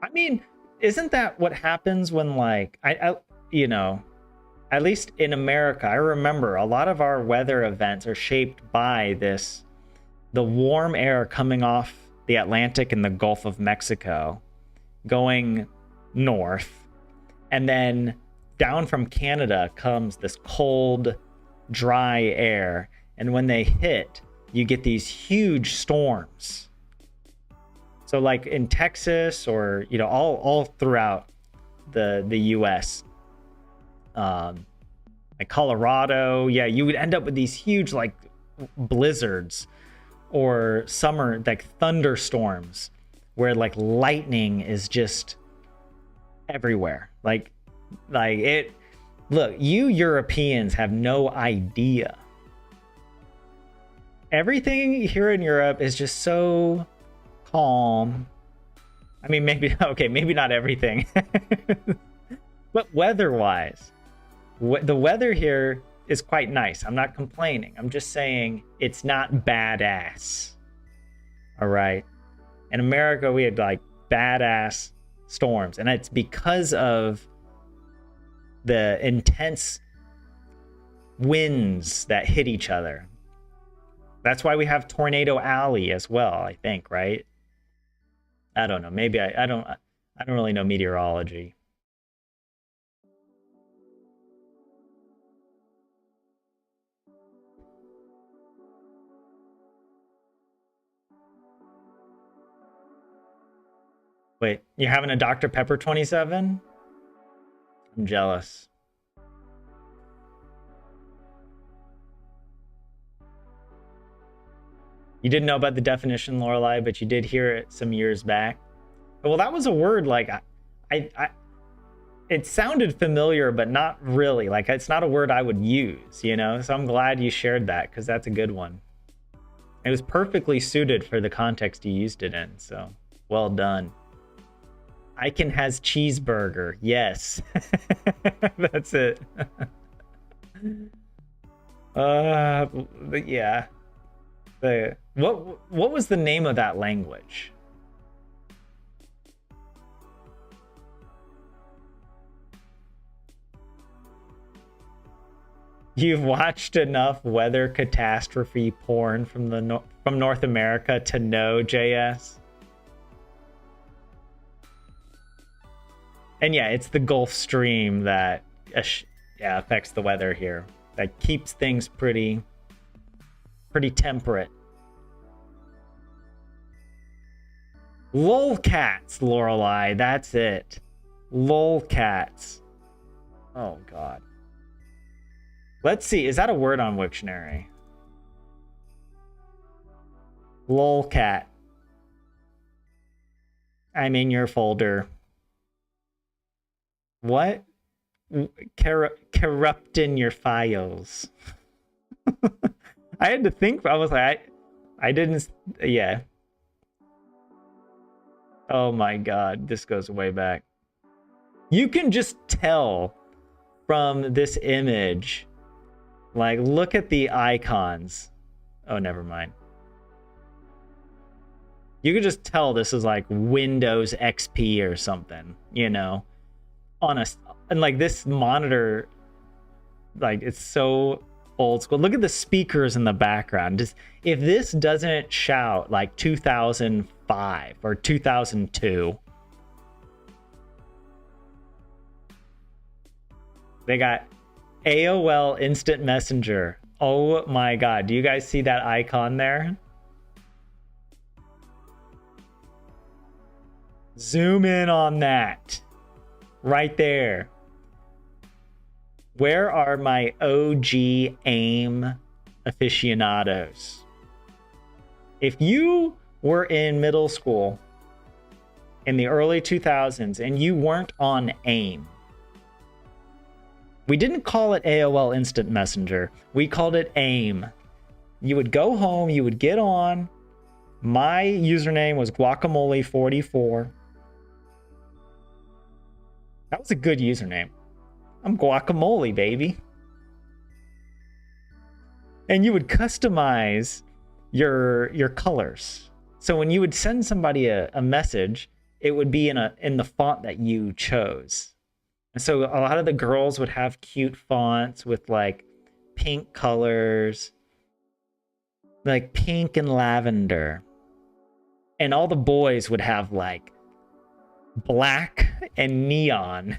I mean, isn't that what happens when, like, I you know, at least in America, I remember a lot of our weather events are shaped by the warm air coming off the Atlantic and the Gulf of Mexico, going north, and then down from Canada comes this cold, dry air, and when they hit, you get these huge storms. So like in Texas, or all throughout the US, like Colorado, yeah, you would end up with these huge like blizzards, or summer like thunderstorms where like lightning is just everywhere. Like it. Look, you Europeans have no idea. Everything here in Europe is just so calm. I mean, maybe not everything. But weather-wise, the weather here is quite nice. I'm not complaining. I'm just saying it's not badass. All right? In America, we had like badass storms, and it's because of the intense winds that hit each other. That's why we have Tornado Alley as well, I think, right? I don't know. Maybe I don't really know meteorology. Wait, you're having a Dr. Pepper 27? I'm jealous. You didn't know about the definition, Lorelai, but you did hear it some years back. Well, that was a word like it sounded familiar, but not really. Like it's not a word I would use, you know? So I'm glad you shared that because that's a good one. It was perfectly suited for the context you used it in. So well done. Icon has cheeseburger. Yes. That's it. Yeah. What was the name of that language? You've watched enough weather catastrophe porn from from North America to know JS. And yeah, it's the Gulf Stream that affects the weather here. That keeps things pretty temperate. Lolcats, Lorelei, that's it. Lolcats. Oh god. Let's see, is that a word on Wiktionary? Lolcat. I'm in your folder. What? Corrupting your files. I had to think. I was like, I didn't. Yeah. Oh my god, this goes way back. You can just tell from this image. Like, look at the icons. Oh, never mind. You can just tell this is like Windows XP or something, you know, and like this monitor, like it's so old school. Look at the speakers in the background. Just if this doesn't shout like 2005 or 2002, they got AOL Instant Messenger. Oh my god, do you guys see that icon there? Zoom in on that. Right there. Where are my OG AIM aficionados? If you were in middle school in the early 2000s and you weren't on AIM, we didn't call it AOL Instant Messenger. We called it AIM. You would go home, you would get on. My username was guacamole44. That was a good username. I'm guacamole, baby. And you would customize your colors. So when you would send somebody a message, it would be in the font that you chose. And so a lot of the girls would have cute fonts with like pink colors, like pink and lavender. And all the boys would have like black and neon.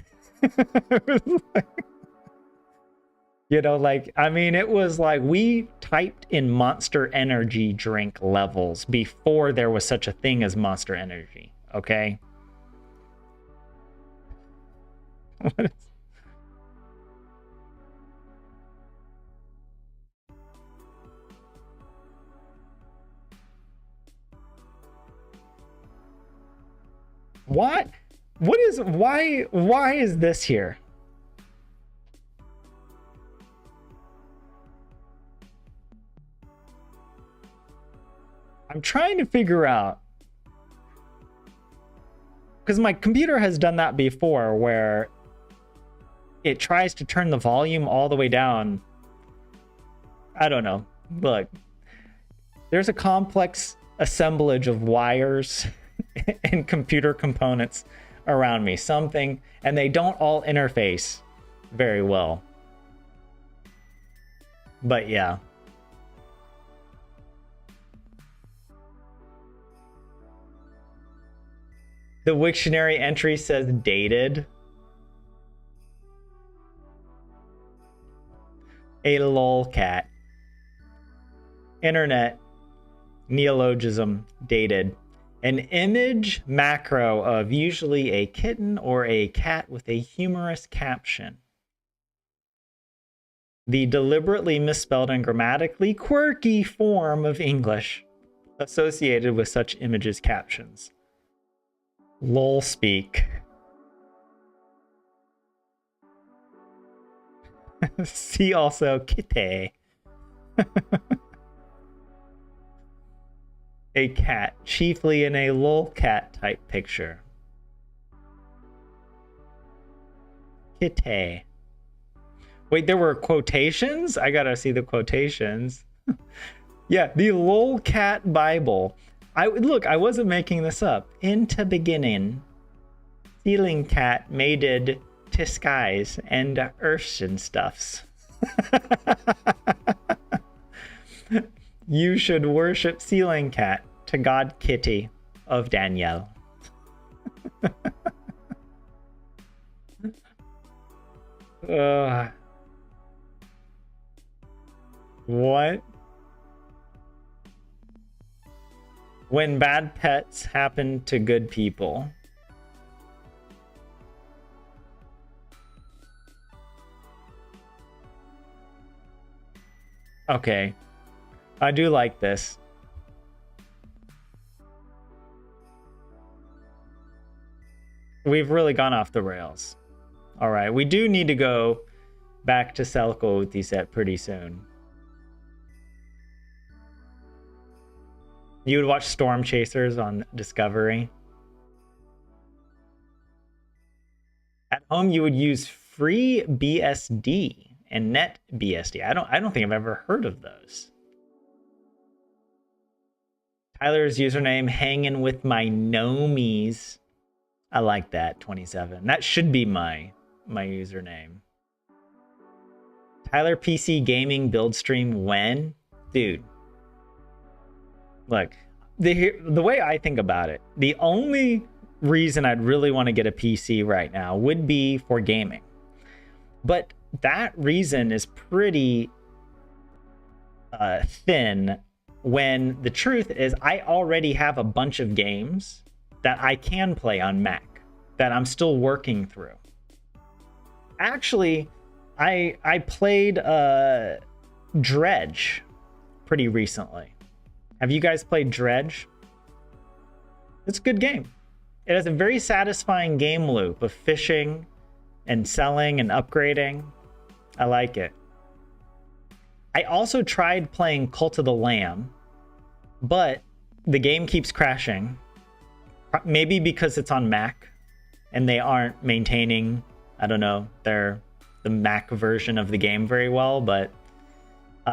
You know, like, I mean, it was like we typed in Monster Energy drink levels before there was such a thing as Monster Energy, okay? What? What is, why is this here? I'm trying to figure out, because my computer has done that before where it tries to turn the volume all the way down. I don't know. Look, there's a complex assemblage of wires and computer components around me, and they don't all interface very well. But yeah. The Wiktionary entry says dated. A lolcat. Internet neologism dated. An image macro of usually a kitten or a cat with a humorous caption. The deliberately misspelled and grammatically quirky form of English. associated with such images captions. Lol speak. See also kitty. A cat, chiefly in a lolcat type picture. Kitty. Wait, there were quotations? I gotta see the quotations. Yeah, the lolcat Bible. I wasn't making this up. Into beginning, ceiling cat mated to skies and earths and stuffs. You should worship ceiling cat to God Kitty of Danielle. What? When bad pets happen to good people. Okay. I do like this. We've really gone off the rails. All right, we do need to go back to Selko set pretty soon. You would watch Storm Chasers on Discovery. At home, you would use free BSD and net BSD. I don't think I've ever heard of those. Tyler's username, hanging with my nomies. I like that, 27. That should be my username. Tyler PC Gaming build stream when? Dude. Look, the way I think about it, the only reason I'd really want to get a PC right now would be for gaming. But that reason is pretty thin when the truth is I already have a bunch of games that I can play on Mac that I'm still working through. Actually, I played Dredge pretty recently. Have you guys played Dredge? It's a good game. It has a very satisfying game loop of fishing and selling and upgrading. I like it. I also tried playing Cult of the Lamb, but the game keeps crashing. Maybe because it's on Mac and they aren't maintaining, I don't know, the Mac version of the game very well. But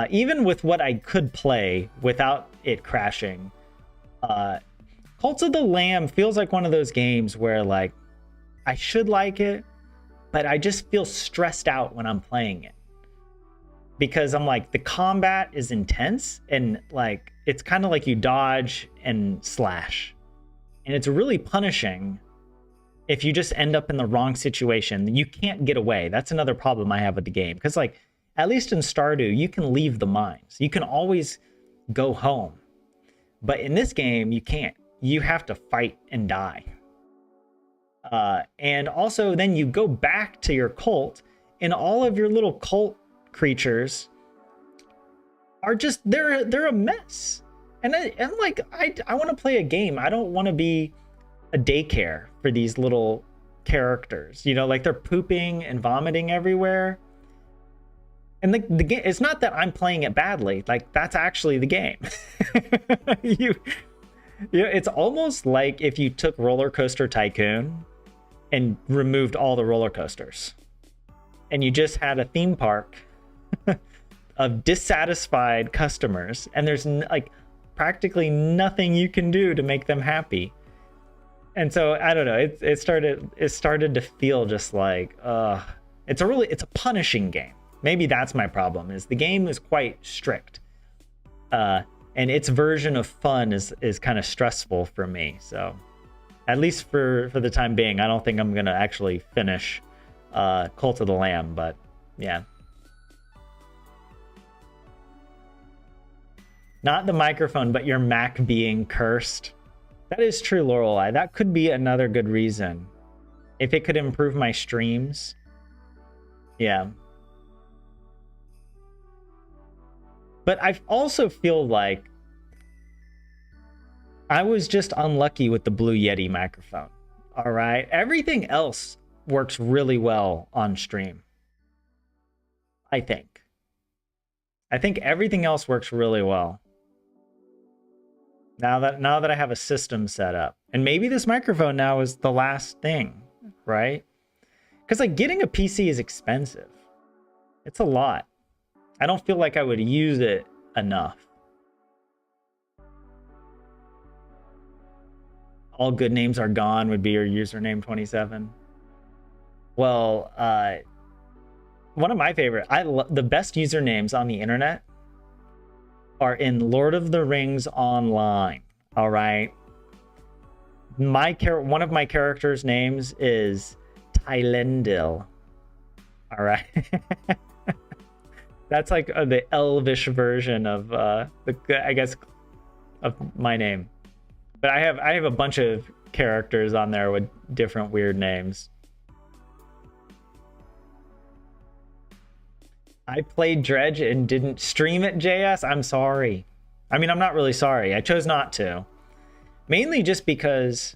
even with what I could play without it crashing, Cult of the Lamb feels like one of those games where like I should like it, but I just feel stressed out when I'm playing it. Because I'm like, the combat is intense and like it's kind of like you dodge and slash. And it's really punishing if you just end up in the wrong situation. You can't get away. That's another problem I have with the game. Because like, at least in Stardew, you can leave the mines. You can always go home. But in this game, you can't. You have to fight and die. And also then you go back to your cult and all of your little cult creatures are just, they're a mess. And I'm like, I want to play a game. I don't want to be a daycare for these little characters. You know, like they're pooping and vomiting everywhere. And the game, it's not that I'm playing it badly. Like that's actually the game. It's almost like if you took Roller Coaster Tycoon and removed all the roller coasters, and you just had a theme park of dissatisfied customers, and there's like practically nothing you can do to make them happy. And so I don't know. It started to feel just like it's a punishing game. Maybe that's my problem. Is the game is quite strict, and its version of fun is kind of stressful for me. So at least for the time being, I don't think I'm gonna actually finish Cult of the Lamb. But yeah. Not the microphone, but your Mac being cursed. That is true, Lorelei. That could be another good reason. If it could improve my streams. Yeah. But I also feel like I was just unlucky with the Blue Yeti microphone. All right. Everything else works really well on stream. I think. I think everything else works really well. Now that I have a system set up. And maybe this microphone now is the last thing, right? Because like getting a PC is expensive. It's a lot. I don't feel like I would use it enough. All good names are gone would be your username 27. Well, one of my favorite, the best usernames on the internet are in Lord of the Rings Online. All right. One of my characters' names is Tylendil. All right. That's like the elvish version of I guess of my name. But I have a bunch of characters on there with different weird names. I played Dredge and didn't stream it, JS. I'm sorry. I mean, I'm not really sorry. I chose not to. Mainly just because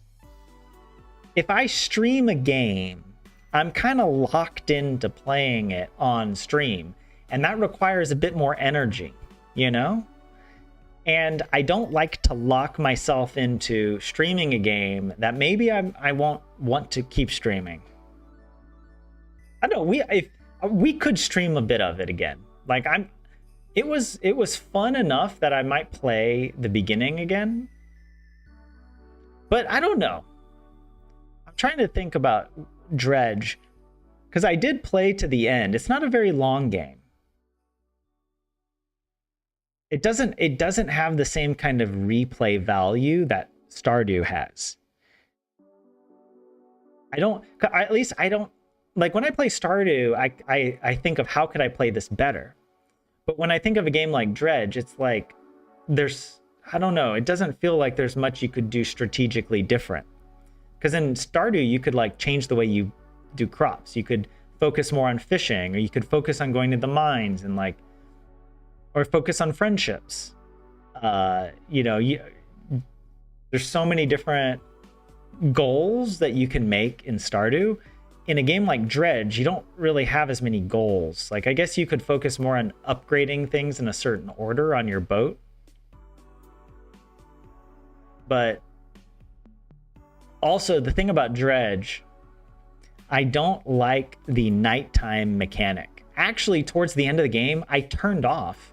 if I stream a game, I'm kind of locked into playing it on stream. And that requires a bit more energy, you know? And I don't like to lock myself into streaming a game that maybe I won't want to keep streaming. I don't know, we could stream a bit of it again. Like it was fun enough that I might play the beginning again. But I don't know. I'm trying to think about Dredge because I did play to the end. It's not a very long game. It doesn't have the same kind of replay value that Stardew has. I don't like when I play Stardew, I think of how could I play this better? But when I think of a game like Dredge, it's like I don't know, it doesn't feel like there's much you could do strategically different. Because in Stardew, you could like change the way you do crops. You could focus more on fishing, or you could focus on going to the mines and like, or focus on friendships. There's so many different goals that you can make in Stardew. In a game like Dredge, you don't really have as many goals. Like, I guess you could focus more on upgrading things in a certain order on your boat. But also, the thing about Dredge, I don't like the nighttime mechanic. Actually, towards the end of the game, I turned off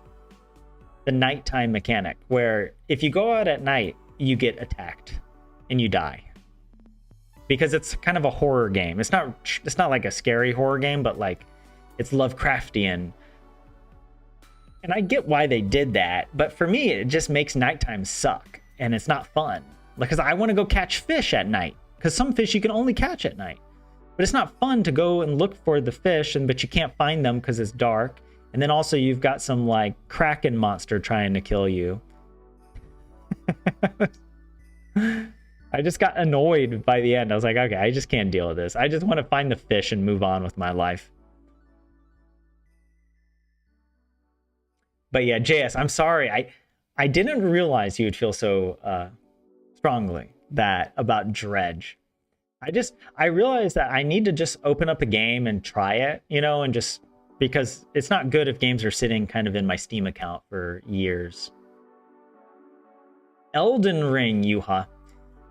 the nighttime mechanic, where if you go out at night, you get attacked and you die. Because it's kind of a horror game. It's not like a scary horror game, but like it's Lovecraftian. And I get why they did that, but for me, it just makes nighttime suck and it's not fun. Because I want to go catch fish at night, because some fish you can only catch at night. But it's not fun to go and look for the fish, but you can't find them because it's dark. And then also you've got some like Kraken monster trying to kill you. I just got annoyed by the end. I was like, okay, I just can't deal with this. I just want to find the fish and move on with my life. But yeah, JS, I'm sorry. I didn't realize you would feel so strongly about Dredge. I realized that I need to just open up a game and try it, and just because it's not good if games are sitting kind of in my Steam account for years. Elden Ring, Yuha.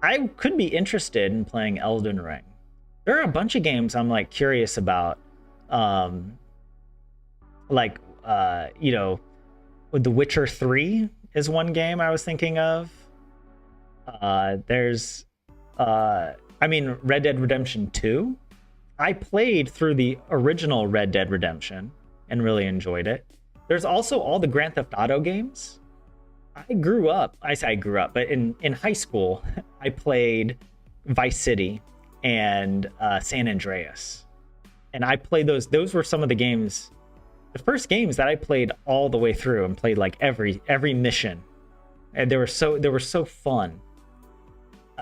I could be interested in playing Elden Ring. There are a bunch of games I'm like curious about. With The Witcher 3 is one game I was thinking of. There's Red Dead Redemption 2. I played through the original Red Dead Redemption and really enjoyed it. There's also all the Grand Theft Auto games. I grew up, but in high school, I played Vice City and San Andreas. And I played those. Those were some of the first games that I played all the way through and played like every mission. And they were so fun.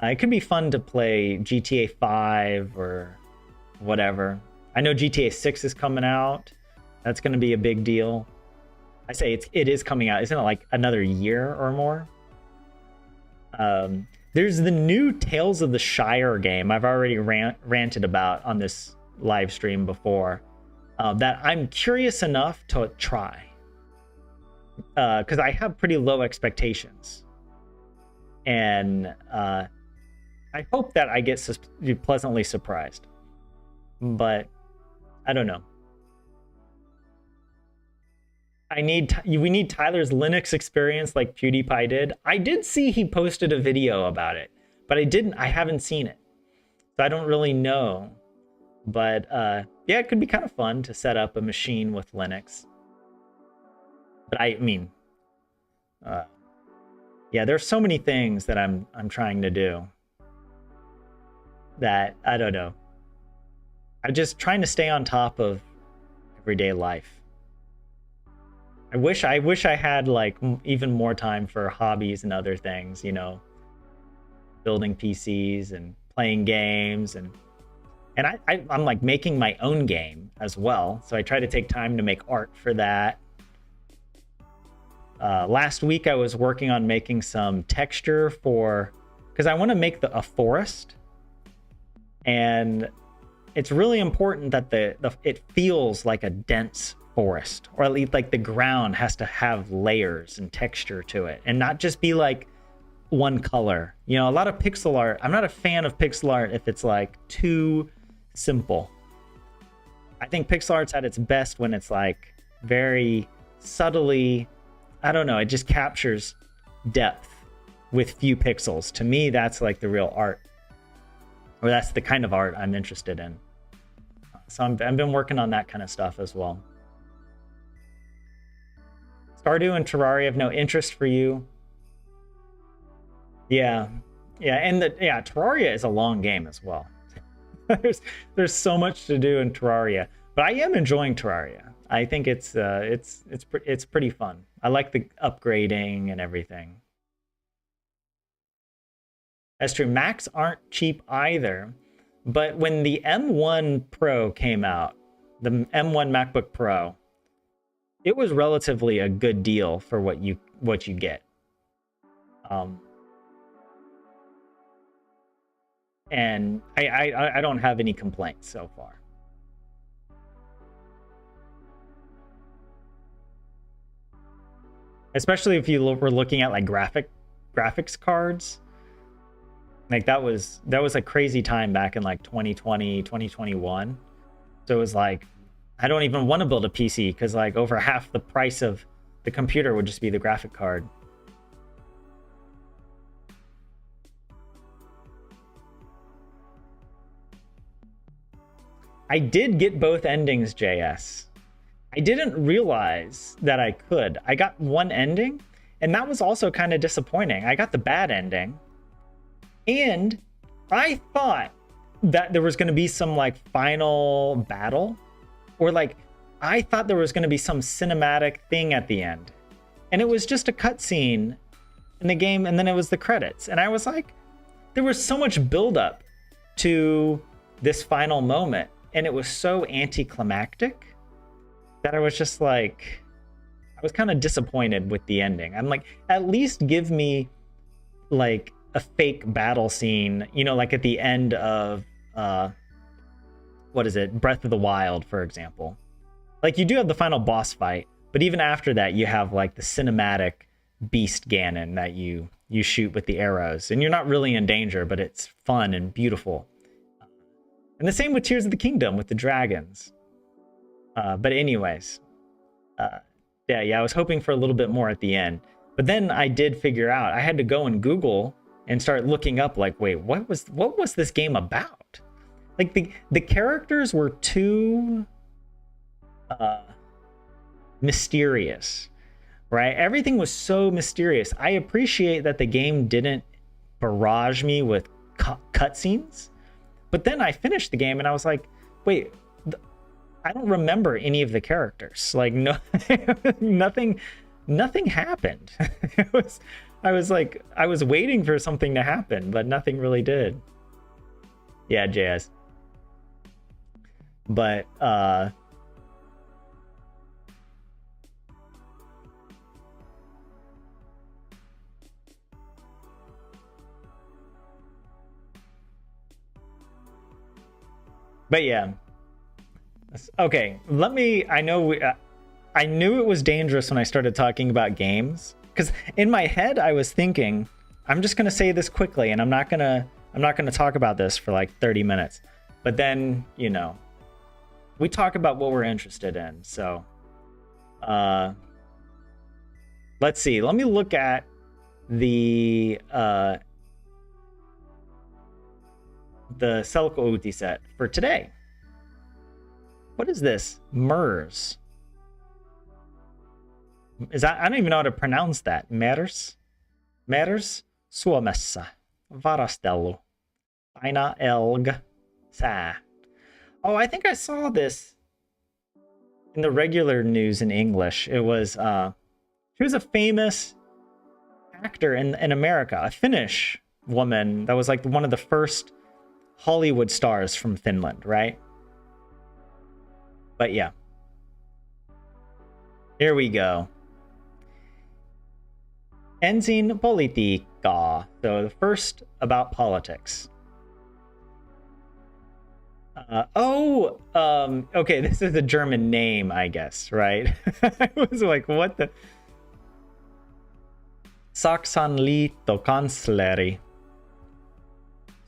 It could be fun to play GTA 5 or whatever. I know GTA 6 is coming out. That's going to be a big deal. I say it is coming out. Isn't it like another year or more? There's the new Tales of the Shire game I've already ranted about on this live stream before, that I'm curious enough to try, because I have pretty low expectations, and I hope that I get pleasantly surprised, but I don't know. We need Tyler's Linux experience like PewDiePie did. I did see he posted a video about it, but I haven't seen it. So I don't really know. But yeah, it could be kind of fun to set up a machine with Linux. But I mean, yeah, there's so many things that I'm trying to do that I don't know. I'm just trying to stay on top of everyday life. I wish I had like even more time for hobbies and other things, you know, building PCs and playing games, and I'm like making my own game as well. So I try to take time to make art for that. Last week I was working on making some texture because I want to make a forest, and it's really important that it feels like a dense forest, or at least like the ground has to have layers and texture to it and not just be like one color. You know, a lot of pixel art, I'm not a fan of pixel art if it's like too simple. I think pixel art's at its best when it's like very subtly, I don't know, it just captures depth with few pixels. To me, that's like the real art, or that's the kind of art I'm interested in. So I've been working on that kind of stuff as well. Stardew and Terraria have no interest for you. Yeah, and Terraria is a long game as well. there's so much to do in Terraria, but I am enjoying Terraria. I think it's pretty fun. I like the upgrading and everything. That's true. Macs aren't cheap either, but when the M1 Pro came out, the M1 MacBook Pro, it was relatively a good deal for what you get. And I don't have any complaints so far. Especially if you were looking at like graphics cards. Like that was a crazy time back in like 2020, 2021. So it was like, I don't even want to build a PC because like over half the price of the computer would just be the graphic card. I did get both endings, JS. I didn't realize that I could. I got one ending, and that was also kind of disappointing. I got the bad ending, and I thought that there was going to be some like final battle, or like I thought there was going to be some cinematic thing at the end, and it was just a cutscene in the game, and then it was the credits, and I was like, there was so much buildup to this final moment, and it was so anticlimactic that I was just like, I was kind of disappointed with the ending. I'm like, at least give me like a fake battle scene, you know, like at the end of what is it, Breath of the Wild, for example. Like you do have the final boss fight, but even after that you have like the cinematic beast Ganon that you shoot with the arrows, and you're not really in danger, but it's fun and beautiful. And the same with Tears of the Kingdom with the dragons. But anyways, yeah, I was hoping for a little bit more at the end. But then I did figure out, I had to go and Google and start looking up like, wait, what was this game about? Like the characters were too mysterious, right? Everything was so mysterious. I appreciate that the game didn't barrage me with cutscenes. But then I finished the game and I was like, wait, I don't remember any of the characters. Like no, nothing happened. I was waiting for something to happen, but nothing really did. Yeah, JS. But But yeah. Okay, let me. I knew it was dangerous when I started talking about games, because in my head I was thinking, I'm just gonna say this quickly, and I'm not gonna talk about this for like 30 minutes. But then, you know, we talk about what we're interested in. So, let's see. Let me look at the Selko Uti set for today. What is this? MERS. Is that, I don't even know how to pronounce that. MERS? MERS Suomessa. Varastellu. Aina elg. Sää. Oh, I think I saw this in the regular news in English. It was, she was a famous actor in America, a Finnish woman that was like one of the first Hollywood stars from Finland, right? But yeah. Here we go. Ensin politiikkaa. So the first about politics. Okay, this is a German name, I guess, right? I was like, what the? Saksanliitto kansleri.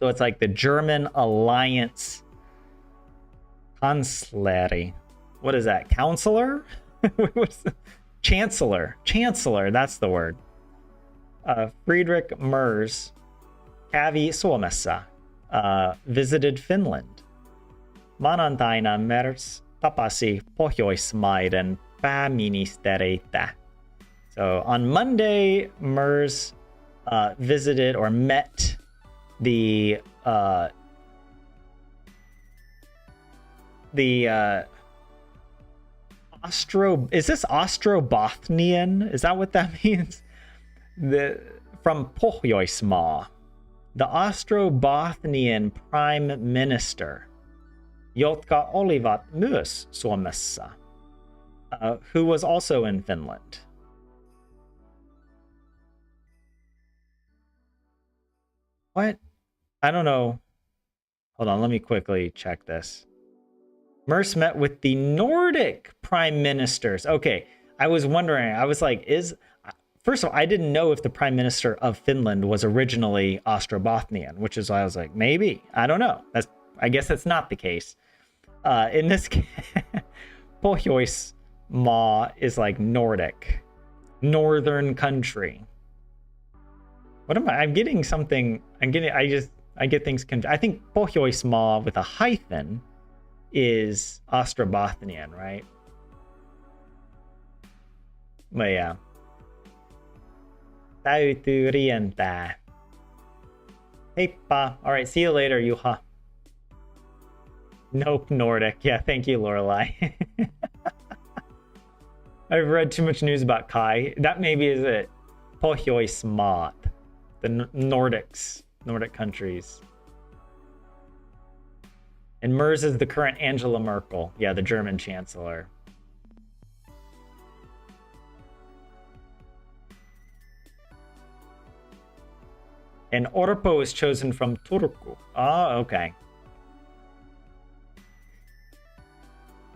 So it's like the German Alliance kansleri. What is that? Counselor? What's the... Chancellor. Chancellor, that's the word. Friedrich Merz kävi Suomessa, visited Finland. Maanantaina Merz tapasi Pohjoismaiden pääministereitä. So on Monday, Merz visited or met the is this Ostrobothnian? Is that what that means? From Pohjoismaa, the Ostrobothnian prime minister, jotka olivat myös Suomessa, who was also in Finland. What? I don't know. Hold on, let me quickly check this. Merz met with the Nordic prime ministers. Okay, I was wondering, I was like, first of all, I didn't know if the prime minister of Finland was originally Ostrobothnian, which is why I was like, maybe. I don't know. I guess that's not the case. In this case, Pohjoismaa is like Nordic, northern country. What am I? I'm getting something. I get things confused. I think Pohjoismaa with a hyphen is Ostrobothnian, right? But yeah. Täytyy rientää. Heippa. All right, see you later, Juha. Nope, Nordic. Yeah, thank you, Lorelai. I've read too much news about Kai. That maybe is it. Pohjoismaat. The Nordics. Nordic countries. And Merz is the current Angela Merkel. Yeah, the German chancellor. And Orpo is chosen from Turku. Oh, okay.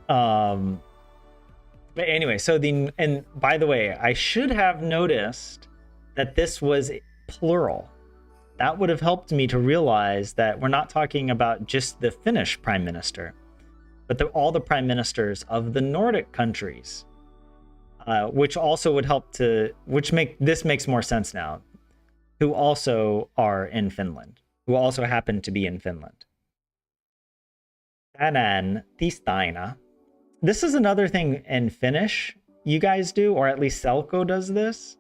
But anyway, and by the way, I should have noticed that this was plural. That would have helped me to realize that we're not talking about just the Finnish prime minister, but all the prime ministers of the Nordic countries, which also would help this makes more sense now, who also are in Finland, who also happen to be in Finland. Tänään tiistaina. This is another thing in Finnish you guys do, or at least Selko does this,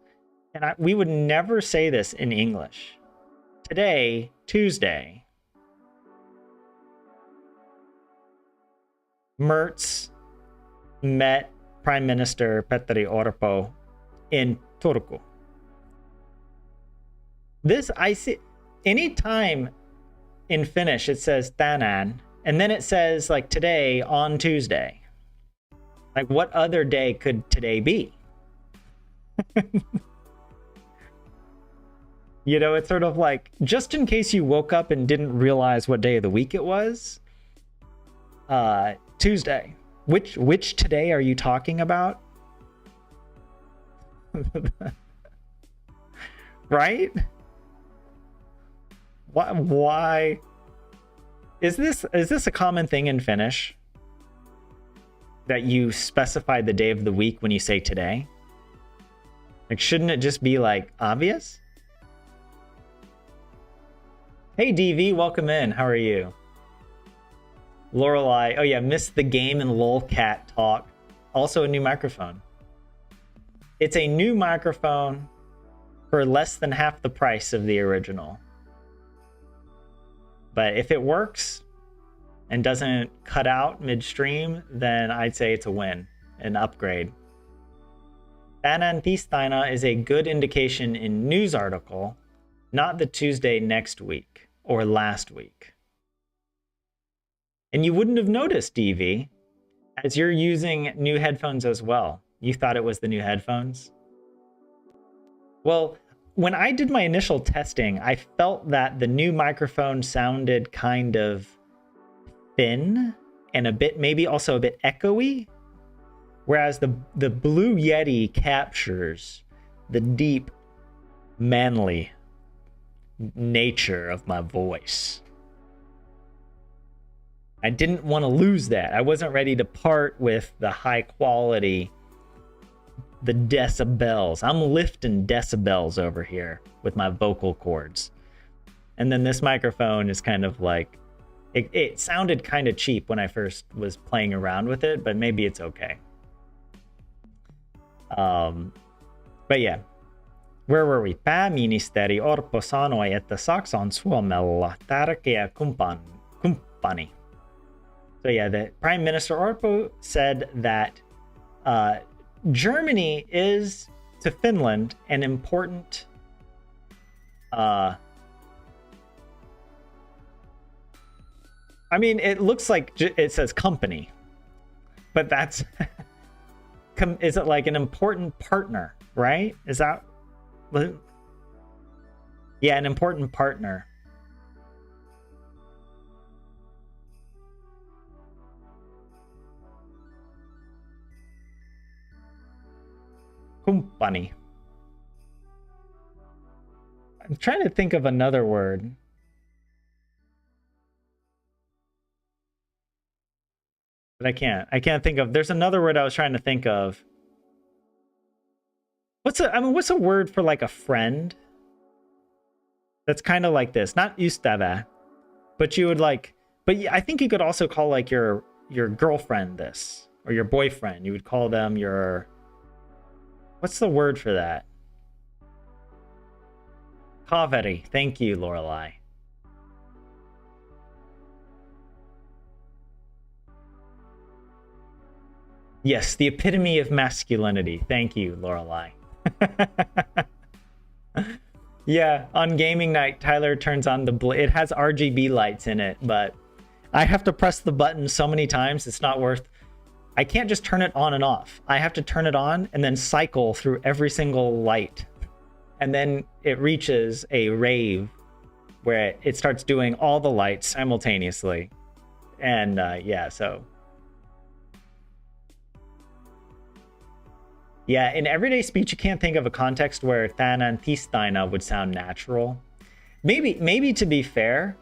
and we would never say this in English. Today, Tuesday, Merz met Prime Minister Petteri Orpo in Turku. This, I see, anytime in Finnish it says tänään, and then it says like today on Tuesday. Like what other day could today be? You know, it's sort of like, just in case you woke up and didn't realize what day of the week it was, Tuesday. Which today are you talking about? Right? Why? Is this a common thing in Finnish? That you specify the day of the week when you say today? Like, shouldn't it just be like obvious? Hey DV, welcome in. How are you? Lorelei, oh yeah, missed the game and lolcat talk. Also a new microphone. It's a new microphone for less than half the price of the original. But if it works and doesn't cut out midstream, then I'd say it's a win, an upgrade. Tänään is a good indication in news article, not the Tuesday next week or last week. And you wouldn't have noticed, DV, as you're using new headphones as well. You thought it was the new headphones? Well, when I did my initial testing, I felt that the new microphone sounded kind of thin and a bit, maybe also a bit echoey. Whereas the Blue Yeti captures the deep, manly nature of my voice. I didn't want to lose that. I wasn't ready to part with the high quality, the decibels. I'm lifting decibels over here with my vocal cords. And then this microphone is kind of like, it sounded kind of cheap when I first was playing around with it, but maybe it's okay. But yeah, where were we? Pääministeri Orpo sanoi, että Saksa on Suomella tärkeä kumppani. So yeah, the Prime Minister Orpo said that Germany is to Finland an important I mean, it looks like it says company, but that's is it like an important partner, right? Is that, yeah, an important partner. Kumppani. I'm trying to think of another word. But I can't think of, there's another word I was trying to think of. What's a word for like a friend? That's kind of like this, not ystävä, but you would like, but I think you could also call like your girlfriend this, or your boyfriend. You would call them your, what's the word for that? Kaveri. Thank you, Lorelei. Yes, the epitome of masculinity. Thank you, Lorelei. Yeah, on gaming night, Tyler turns on it has RGB lights in it, but I have to press the button so many times, it's not worth. I can't just turn it on and off. I have to turn it on and then cycle through every single light. And then it reaches a rave where it starts doing all the lights simultaneously. And yeah, so. Yeah, in everyday speech, you can't think of a context where tänään tiistaina would sound natural. Maybe to be fair,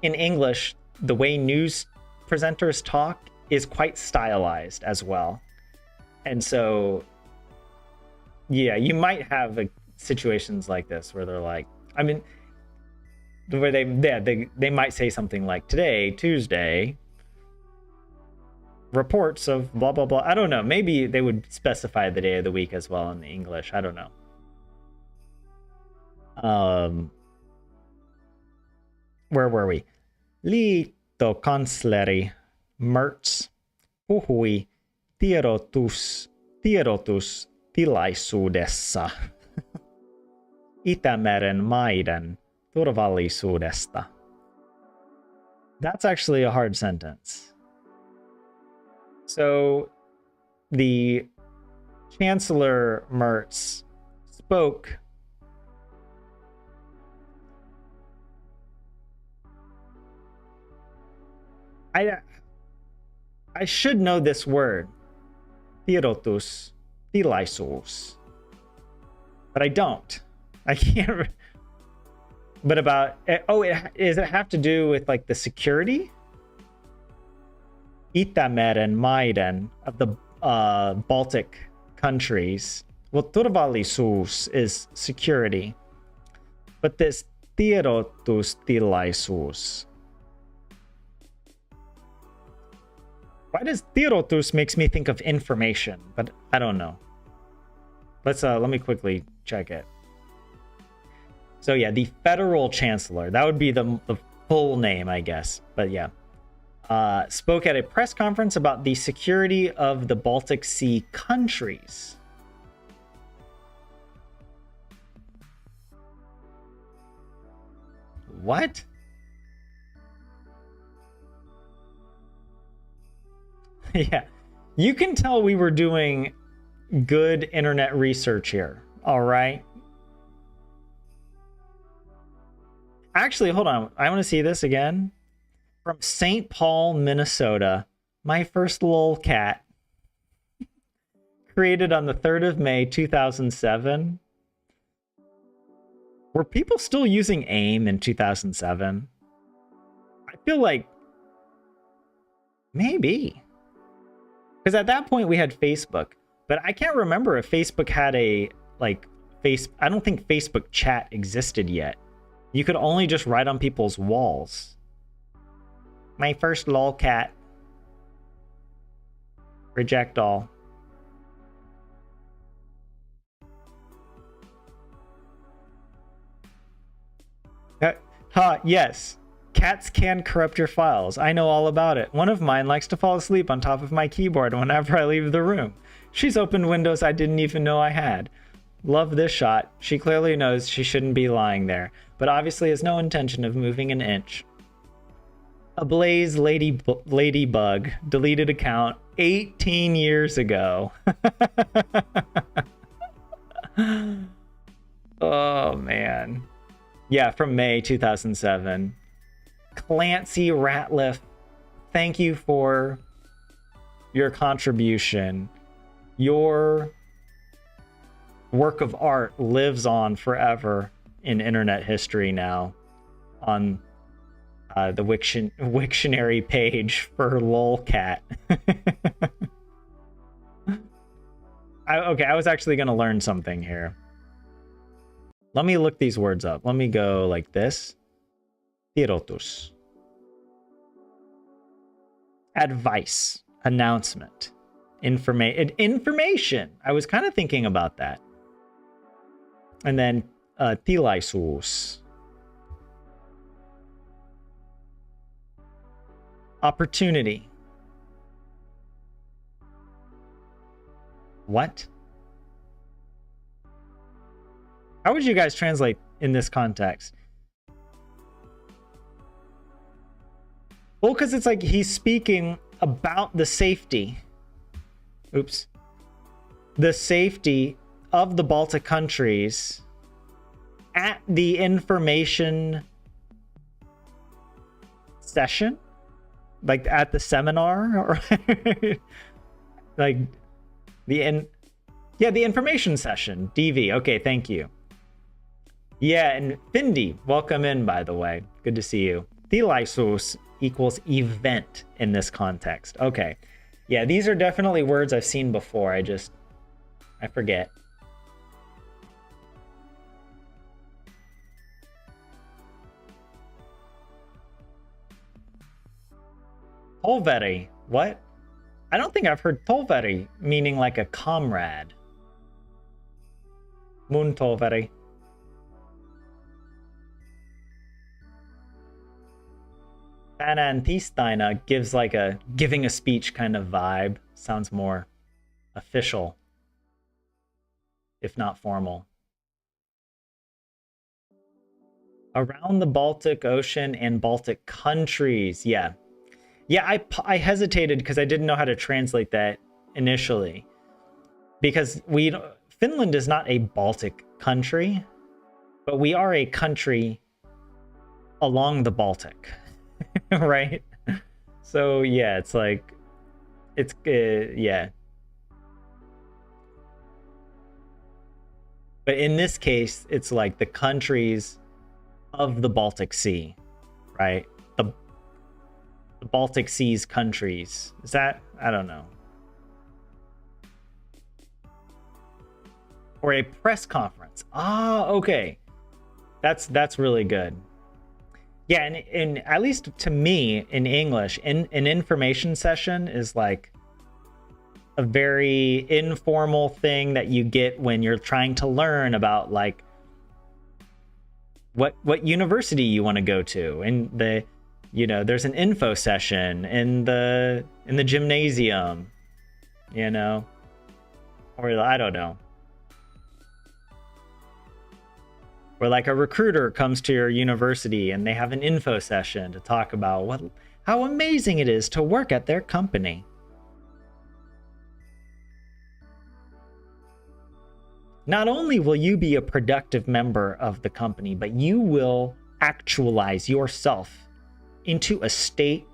in English, the way news presenters talk is quite stylized as well. And so, yeah, you might have situations like this where they're like, I mean, where they might say something like, today, Tuesday, reports of blah blah blah. I don't know, maybe they would specify the day of the week as well in the English. I don't know. Where were we? Liittokansleri Merz puhui tiedotustilaisuudessa Itämeren maiden turvallisuudesta. That's actually a hard sentence. So the Chancellor Merz spoke I should know this word. Theodotus, Thelysos. But I don't. I can't. But about, oh, does it have to do with like the security? Itämeren maiden of the Baltic countries. Well, turvallisuus is security. But this tiedotustilaisuus. Why does tiedotus makes me think of information? But I don't know. Let me quickly check it. So yeah, the federal chancellor. That would be the full name, I guess. But yeah. Spoke at a press conference about the security of the Baltic Sea countries. What? Yeah, you can tell we were doing good internet research here. All right. Actually, hold on. I want to see this again. From St. Paul, Minnesota, my first lolcat. Created on the 3rd of May, 2007. Were people still using AIM in 2007? I feel like maybe. Because at that point we had Facebook, but I can't remember if Facebook had a I don't think Facebook chat existed yet. You could only just write on people's walls. My first lolcat. Reject all. Yes. Cats can corrupt your files. I know all about it. One of mine likes to fall asleep on top of my keyboard whenever I leave the room. She's opened windows I didn't even know I had. Love this shot. She clearly knows she shouldn't be lying there, but obviously has no intention of moving an inch. Ablaze Ladybug. Deleted account 18 years ago. Oh, man. Yeah, from May 2007. Clancy Ratliff, thank you for your contribution. Your work of art lives on forever in internet history now on the Wiktionary page for lolcat. Okay, I was actually going to learn something here. Let me look these words up. Let me go like this. Tiedotus. Advice. Announcement. Information. I was kind of thinking about that. And then Thelysos. Opportunity. What? How would you guys translate in this context? Well, because it's like he's speaking about the safety. Oops. The safety of the Baltic countries at the information session? Like at the seminar? Or like the information session. DV. Okay, thank you. Yeah, and Findy, welcome in, by the way. Good to see you. Thelysos equals event in this context. Okay. Yeah, these are definitely words I've seen before. I forget. Tolveri. What? I don't think I've heard Tolveri meaning like a comrade. Mun Tolveri. Anantisteina gives like a giving a speech kind of vibe. Sounds more official, if not formal. Around the Baltic Ocean and Baltic countries. Yeah. Yeah, I hesitated because I didn't know how to translate that initially. Because Finland is not a Baltic country, but we are a country along the Baltic. Right? So yeah, it's like It's yeah. But in this case, it's like the countries of the Baltic Sea, right? The Baltic Sea's countries. Is that? I don't know. Or a press conference. Ah, okay. That's really good. Yeah, and at least to me in English, an information session is like a very informal thing that you get when you're trying to learn about like what university you want to go to, and there's an info session in the gymnasium, or I don't know. Or like a recruiter comes to your university and they have an info session to talk about how amazing it is to work at their company. Not only will you be a productive member of the company, but you will actualize yourself into a state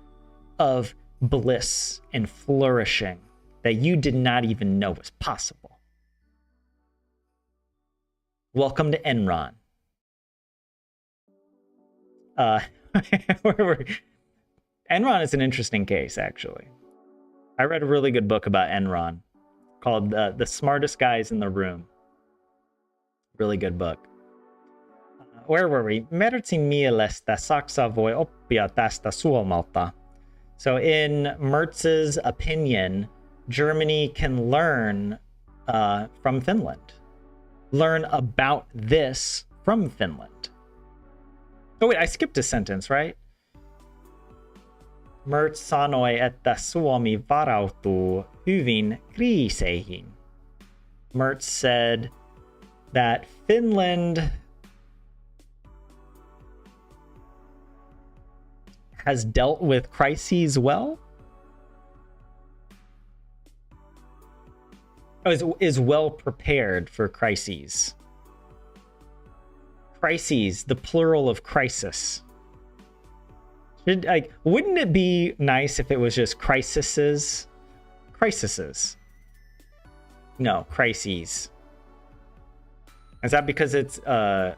of bliss and flourishing that you did not even know was possible. Welcome to Enron. Enron is an interesting case, actually. I read a really good book about Enron called The Smartest Guys in the Room. Really good book. Where were we? Mertsin mielestä Saksa voi oppia tästä Suomalta. So in Mertz's opinion, Germany can learn from Finland. Learn about this from Finland. Oh wait, I skipped a sentence, right? Mertz sanoi, että Suomi varautuu hyvin kriiseihin. Mertz said that Finland has dealt with crises well. Is well prepared for crises. Crises, the plural of crisis. Wouldn't it be nice if it was just crises? Crises. No, crises. Is that because it's a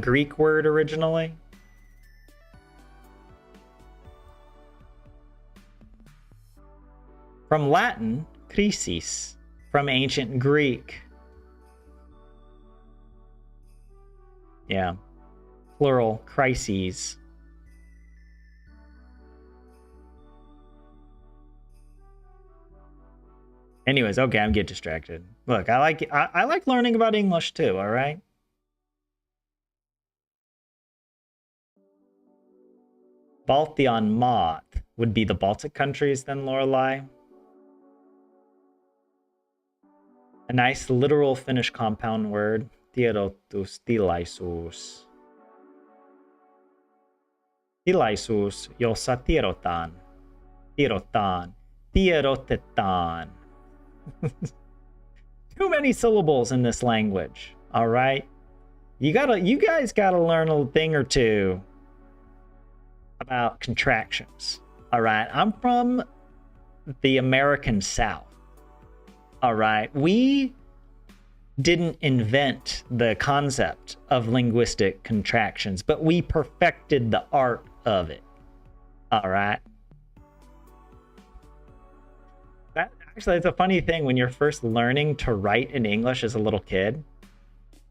Greek word originally? From Latin, crisis. From ancient Greek. Yeah. Plural, crises. Anyways, okay, I'm getting distracted. Look, I like learning about English too, all right? Baltian maat would be the Baltic countries then, Lorelei. A nice literal Finnish compound word. Tiedotustilaisuus. Tilaisuus, jossa tiedotetaan. Tiedotetaan. Too many syllables in this language. All right. You guys gotta learn a thing or two about contractions. All right. I'm from the American South. All right. We didn't invent the concept of linguistic contractions, but we perfected the art of it. All right. Actually, it's a funny thing when you're first learning to write in English as a little kid.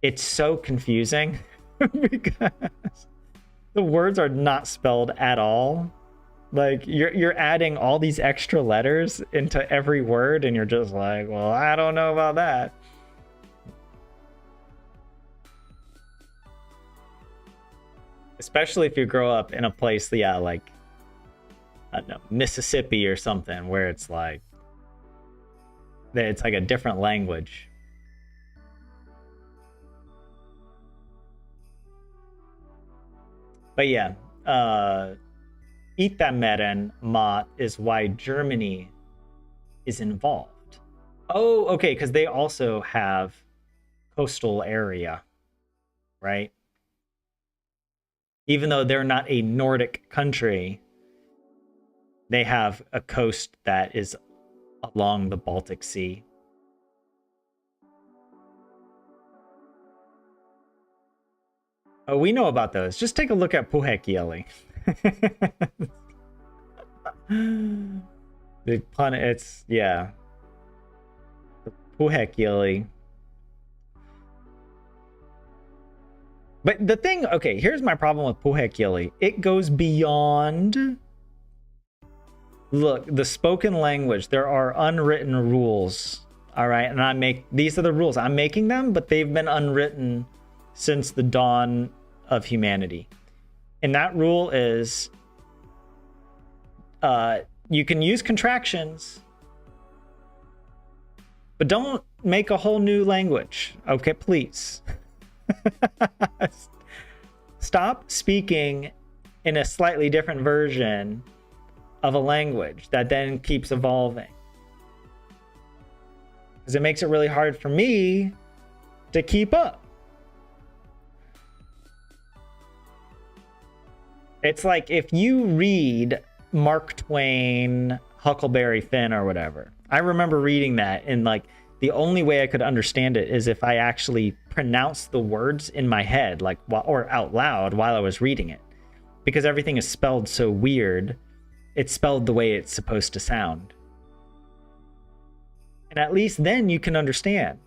It's so confusing because the words are not spelled at all. Like you're adding all these extra letters into every word, and you're just like, well, I don't know about that. Especially if you grow up in a place, yeah, like I don't know, Mississippi or something, where it's like a different language. But yeah, Itämeren maat is why Germany is involved. Oh, okay, because they also have coastal area, right? Even though they're not a Nordic country, they have a coast that is along the Baltic Sea. Oh, we know about those. Just take a look at Puhekieli. The pun, it's, yeah. The Puhekieli. But the thing, okay, here's my problem with Puhekieli. It goes beyond... Look, the spoken language, there are unwritten rules, all right? And these are the rules. I'm making them, but they've been unwritten since the dawn of humanity. And that rule is you can use contractions, but don't make a whole new language. Okay, please. Stop speaking in a slightly different version of a language that then keeps evolving. Because it makes it really hard for me to keep up. It's like if you read Mark Twain, Huckleberry Finn or whatever. I remember reading that, and like the only way I could understand it is if I actually pronounced the words in my head, like or out loud while I was reading it. Because everything is spelled so weird. It's spelled the way it's supposed to sound. And at least then you can understand.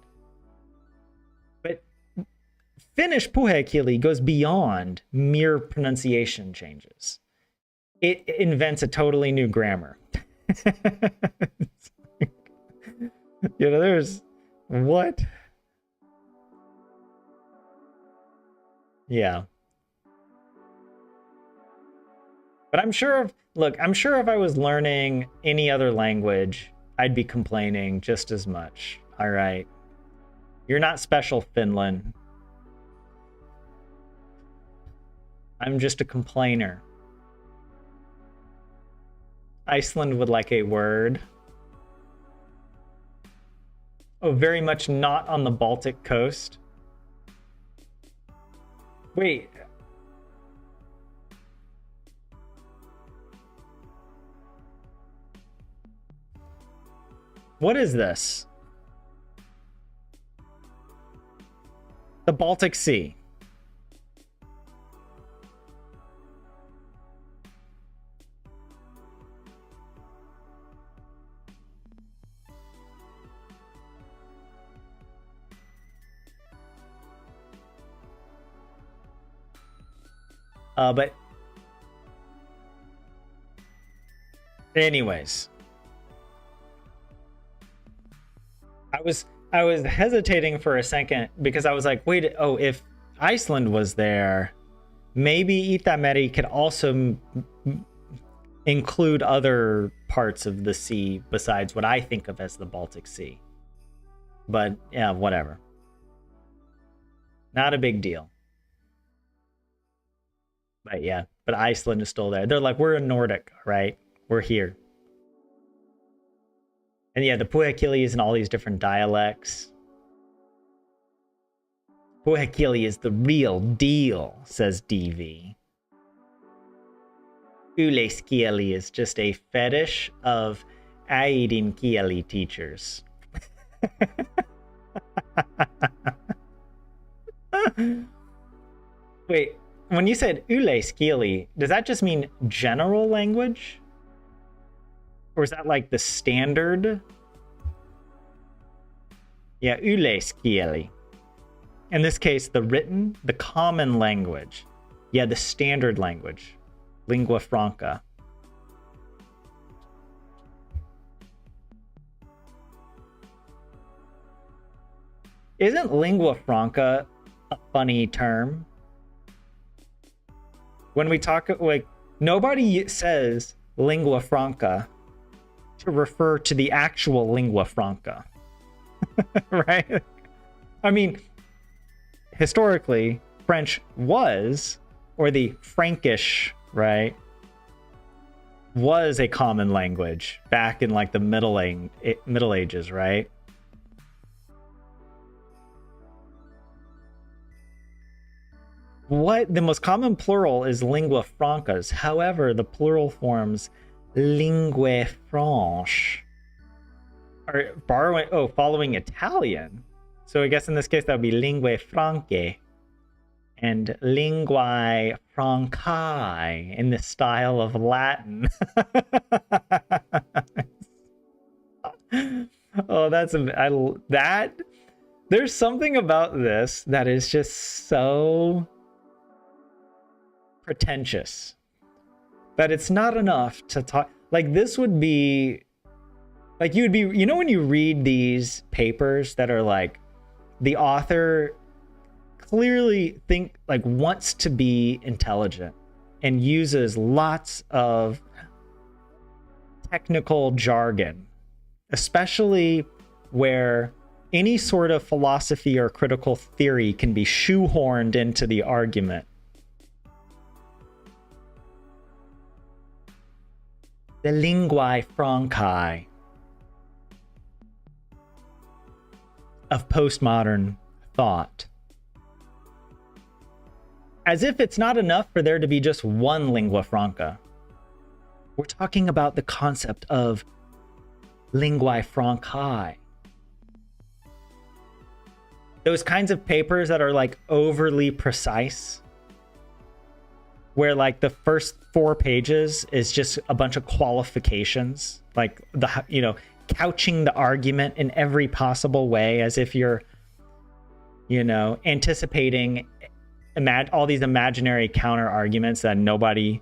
But Finnish Puhekieli goes beyond mere pronunciation changes. It invents a totally new grammar. You know, there's... What? Yeah. But I'm sure... Look, I'm sure if I was learning any other language, I'd be complaining just as much. All right. You're not special, Finland. I'm just a complainer. Iceland would like a word. Oh, very much not on the Baltic coast. Wait. What is this? The Baltic Sea. But anyways, I was hesitating for a second because I was like, wait, oh, if Iceland was there, maybe Itämeri could also include other parts of the sea besides what I think of as the Baltic Sea. But yeah, whatever. Not a big deal. But yeah, but Iceland is still there. They're like, we're a Nordic, right? We're here. And yeah, the Puhekieli is in all these different dialects. Puhekieli is the real deal, says DV. Yleiskieli is just a fetish of äidinkieli teachers. Wait, when you said yleiskieli, does that just mean general language? Or is that like the standard? Yeah, yleiskieli. In this case, the written, the common language. Yeah, the standard language. Lingua franca. Isn't lingua franca a funny term? When we talk, like, nobody says lingua franca to refer to the actual lingua franca. Right? I mean, historically, French was, or the Frankish, right, was a common language back in like the Middle Ages, right? What the most common plural is lingua francas. However, the plural forms lingue franche. Or borrowing, oh, following Italian. So I guess in this case that would be lingue franche and linguae francae in the style of Latin. Oh, that there's something about this that is just so pretentious that it's not enough to talk. Like, this would be like, you would be, you know, when you read these papers that are like, the author clearly wants to be intelligent and uses lots of technical jargon, especially where any sort of philosophy or critical theory can be shoehorned into the argument. The linguae francae of postmodern thought. As if it's not enough for there to be just one lingua franca. We're talking about the concept of linguae francae. Those kinds of papers that are like overly precise, where like the first 4 pages is just a bunch of qualifications, like the, you know, couching the argument in every possible way as if you're, you know, anticipating all these imaginary counter arguments that nobody's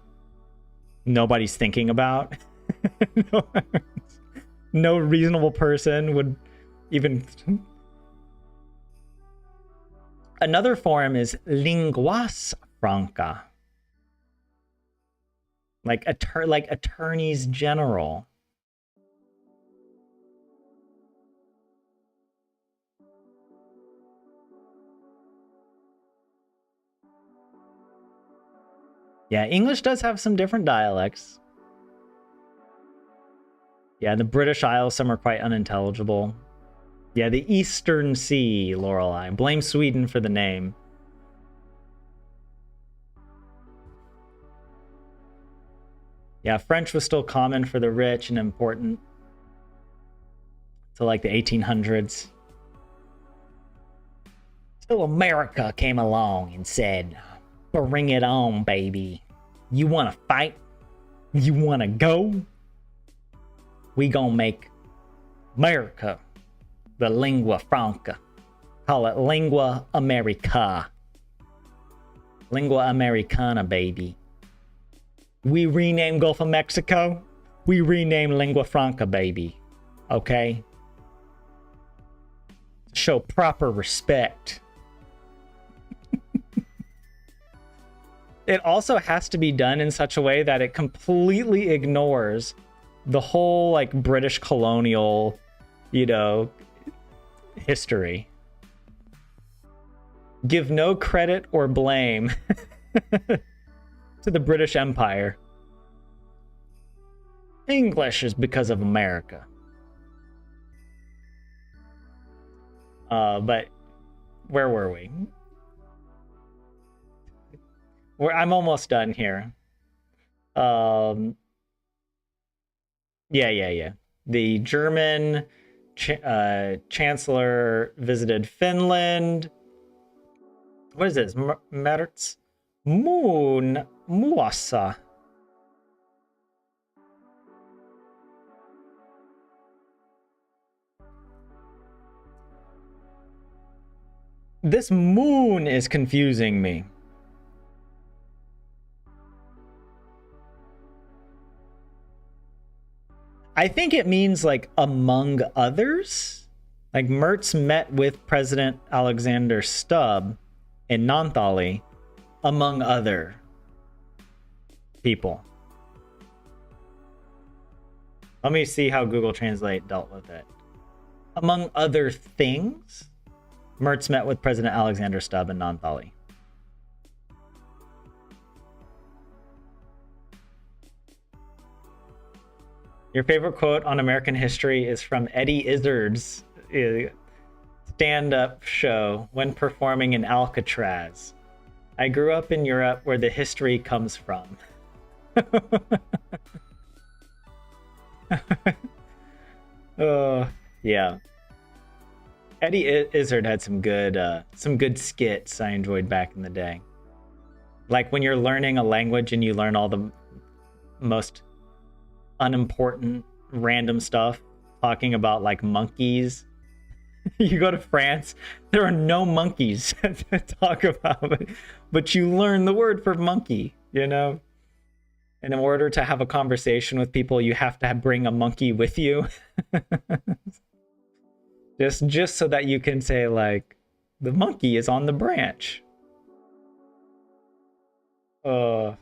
thinking about. No reasonable person would even. Another form is linguas franca, like attorneys general. Yeah, English does have some different dialects. Yeah, the British Isles, some are quite unintelligible. Yeah, the Eastern Sea, Lorelei. Blame Sweden for the name. Yeah, French was still common for the rich and important till like the 1800s. Till America came along and said, bring it on, baby. You want to fight? You want to go? We gonna make America the lingua franca. Call it lingua america. Lingua americana, baby. We rename Gulf of Mexico. We rename lingua franca, baby. Okay? Show proper respect. It also has to be done in such a way that it completely ignores the whole like British colonial, you know, history. Give no credit or blame to the British Empire. English is because of America. But where were we? I'm almost done here. Yeah. The German chancellor visited Finland. What is this? Merz Muassa. This moon is confusing me. I think it means like among others. Like Merz met with President Alexander Stubb in Naantali, among other people. Let me see how Google Translate dealt with it. Among other things, Merz met with President Alexander Stubb in Naantali. Your favorite quote on American history is from Eddie Izzard's stand-up show when performing in Alcatraz. I grew up in Europe where the history comes from. Oh, Yeah. Eddie Izzard had some good skits I enjoyed back in the day. Like when you're learning a language and you learn all the most unimportant random stuff, talking about like monkeys. You go to France, there are no monkeys to talk about, but you learn the word for monkey, you know? And in order to have a conversation with people, you have to bring a monkey with you. just so that you can say like, the monkey is on the branch. Yeah,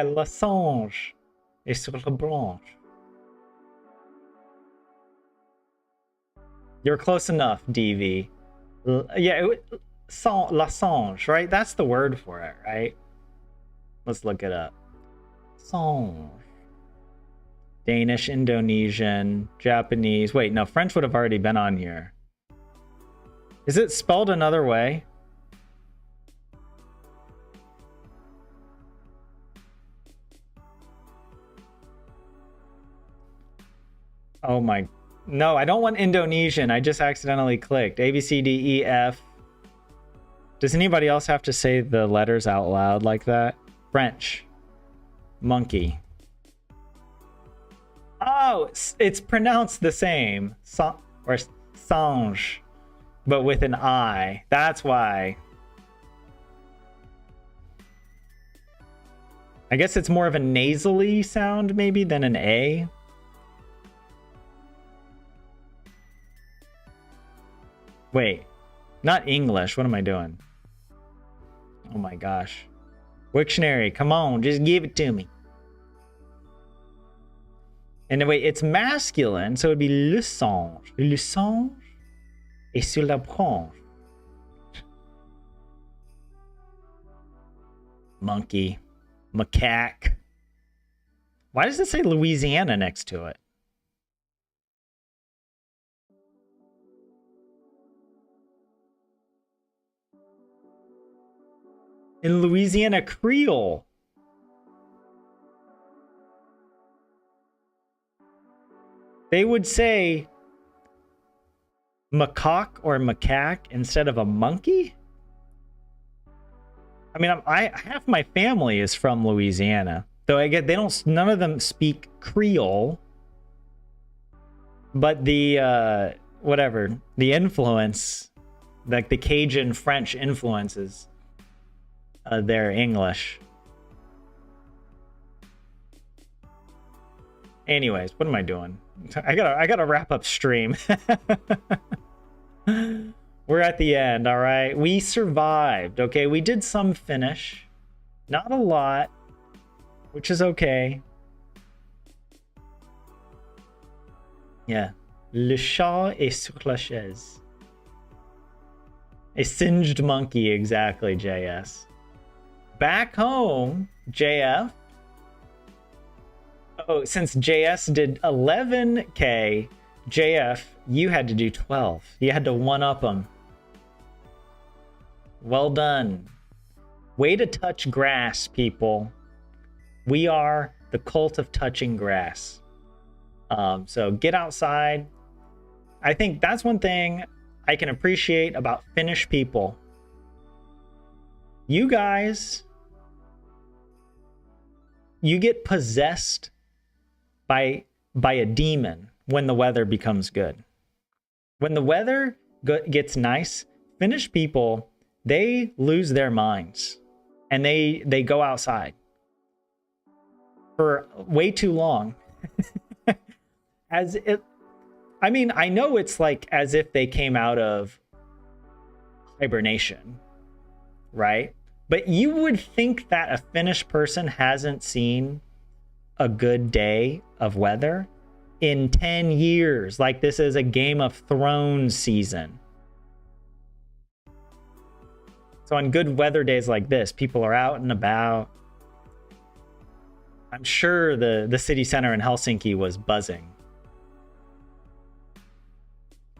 la singe est sur la branche. You're close enough, DV. Yeah, la singe, right? That's the word for it, right? Let's look it up. Singe. Danish, Indonesian, Japanese. Wait, no, French would have already been on here. Is it spelled another way? Oh my, no, I don't want Indonesian. I just accidentally clicked. A, B, C, D, E, F. Does anybody else have to say the letters out loud like that? French. Monkey. Oh, it's pronounced the same. Or singe, but with an I. That's why. I guess it's more of a nasally sound maybe than an A. Wait, not English. What am I doing? Oh my gosh. Wiktionary, come on, just give it to me. And wait, it's masculine, so it'd be le singe. Le singe est sur la branche. Monkey. Macaque. Why does it say Louisiana next to it? In Louisiana Creole. They would say macaque or macaque instead of a monkey? I mean, half my family is from Louisiana. Though I get none of them speak Creole. But the whatever, the influence, like the Cajun French influences their English. Anyways, what am I doing? I gotta wrap up stream. We're at the end, all right? We survived, okay? We did some Finnish. Not a lot, which is okay. Yeah. Le chat est sur la chaise. A singed monkey, exactly, JS. Back home, JF. Oh, since JS did 11K, JF, you had to do 12. You had to one-up them. Well done. Way to touch grass, people. We are the cult of touching grass. So get outside. I think that's one thing I can appreciate about Finnish people. You guys, you get possessed by a demon when the weather becomes good. When the weather gets nice, Finnish people, they lose their minds and they go outside for way too long. I mean, I know it's like as if they came out of hibernation, right? But you would think that a Finnish person hasn't seen a good day of weather in 10 years. Like this is a Game of Thrones season. So on good weather days like this, people are out and about. I'm sure the city center in Helsinki was buzzing.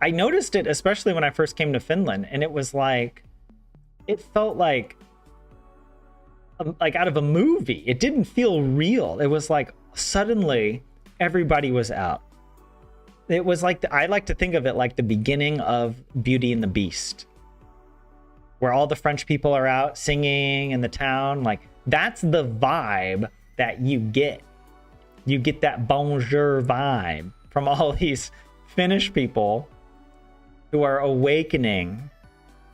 I noticed it, especially when I first came to Finland, and it was like, it felt like out of a movie. It didn't feel real. It was like suddenly everybody was out. it was like I like to think of it like the beginning of Beauty and the Beast, where all the French people are out singing in the town. Like, that's the vibe that you get. You get that bonjour vibe from all these Finnish people who are awakening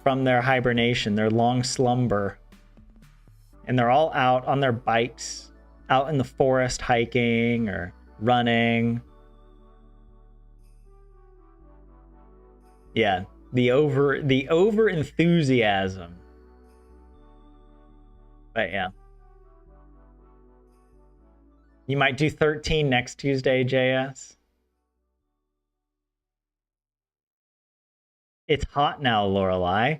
from their hibernation, their long slumber. And they're all out on their bikes, out in the forest hiking or running. Yeah, the over enthusiasm. But yeah. You might do 13 next Tuesday, JS. It's hot now, Lorelei.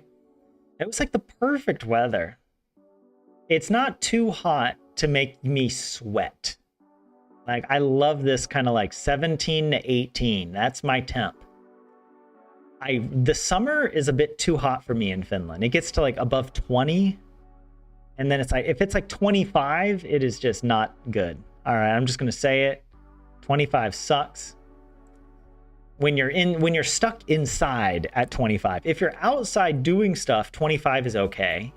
It was like the perfect weather. It's not too hot to make me sweat. Like, I love this kind of like 17 to 18. That's my temp. The summer is a bit too hot for me in Finland. It gets to like above 20. And then it's like, if it's like 25, it is just not good. All right, I'm just going to say it. 25 sucks. When you're stuck inside at 25. If you're outside doing stuff, 25 is okay.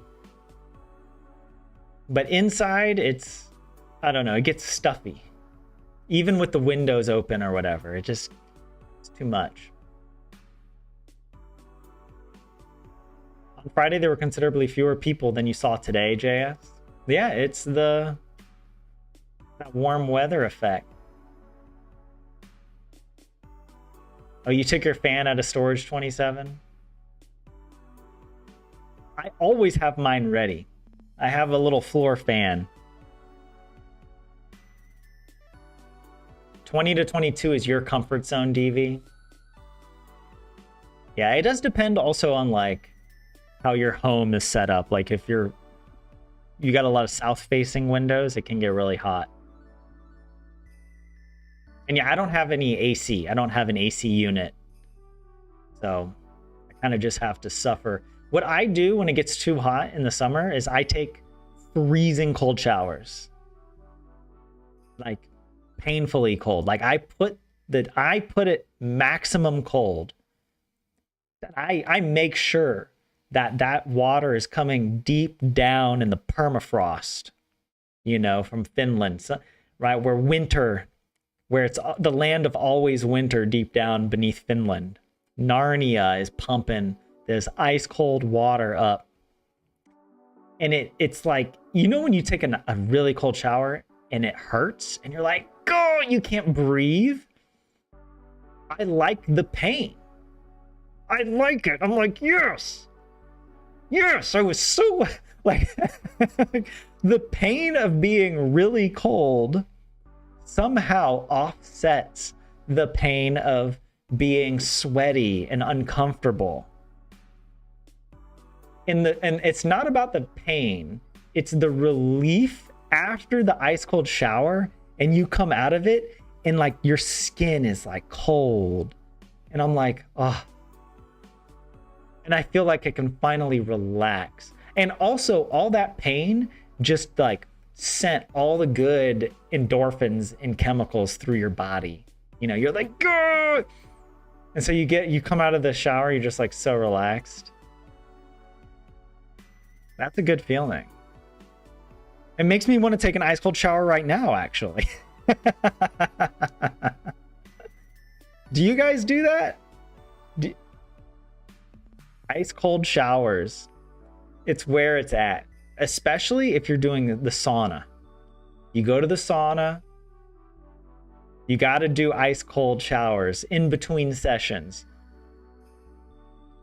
But inside, it's, I don't know, it gets stuffy. Even with the windows open or whatever, it's too much. On Friday, there were considerably fewer people than you saw today, JS. Yeah, it's that warm weather effect. Oh, you took your fan out of storage, 27? I always have mine ready. I have a little floor fan. 20 to 22 is your comfort zone, DV. Yeah, it does depend also on like how your home is set up. Like if you got a lot of south-facing windows, it can get really hot. And yeah, I don't have any AC. I don't have an AC unit. So I kind of just have to suffer. What I do when it gets too hot in the summer is I take freezing cold showers. Like painfully cold. Like I put it maximum cold. I make sure that water is coming deep down in the permafrost, you know, from Finland, so, right? Where it's the land of always winter deep down beneath Finland. Narnia is pumping this ice cold water up. And it's like, you know, when you take a really cold shower and it hurts and you're like, oh, you can't breathe. I like the pain. I like it. I'm like, yes. Yes, I was so like the pain of being really cold somehow offsets the pain of being sweaty and uncomfortable. And it's not about the pain, it's the relief after the ice cold shower and you come out of it and like your skin is like cold. And I'm like, oh. And I feel like I can finally relax. And also all that pain just like sent all the good endorphins and chemicals through your body. You know, you're like, good. And so you come out of the shower, you're just like so relaxed. That's a good feeling. It makes me want to take an ice cold shower right now, actually. Do you guys do that? Ice cold showers. It's where it's at. Especially if you're doing the sauna. You go to the sauna. You got to do ice cold showers in between sessions.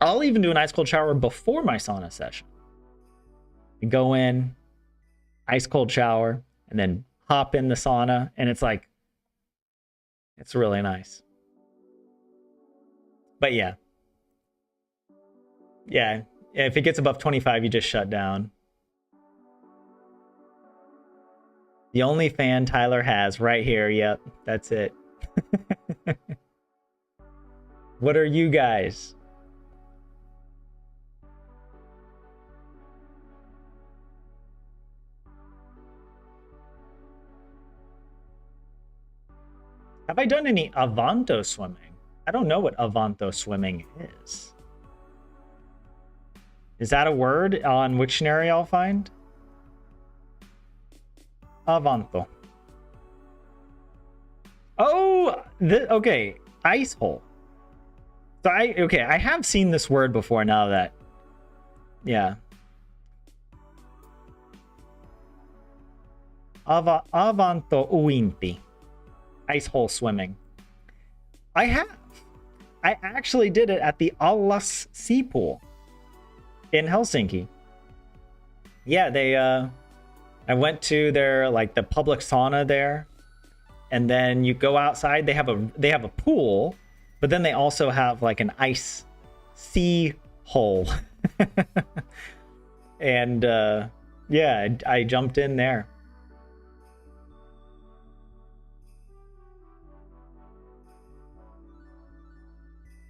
I'll even do an ice cold shower before my sauna session. You go in, ice cold shower, and then hop in the sauna, and it's like, it's really nice. But yeah. Yeah, if it gets above 25, you just shut down. The only fan Tyler has right here. Yep, that's it. What are you guys? Have I done any Avanto swimming? I don't know what avanto swimming is. Is that a word on Wiktionary I'll find? Avanto. Oh, okay. Ice hole. So I have seen this word before now that, yeah. Avanto uinti. Ice hole swimming. I have. I actually did it at the Allas Sea Pool in Helsinki. Yeah, I went to their, like, the public sauna there, and then you go outside. They have a pool, but then they also have like an ice sea hole. And yeah, I jumped in there.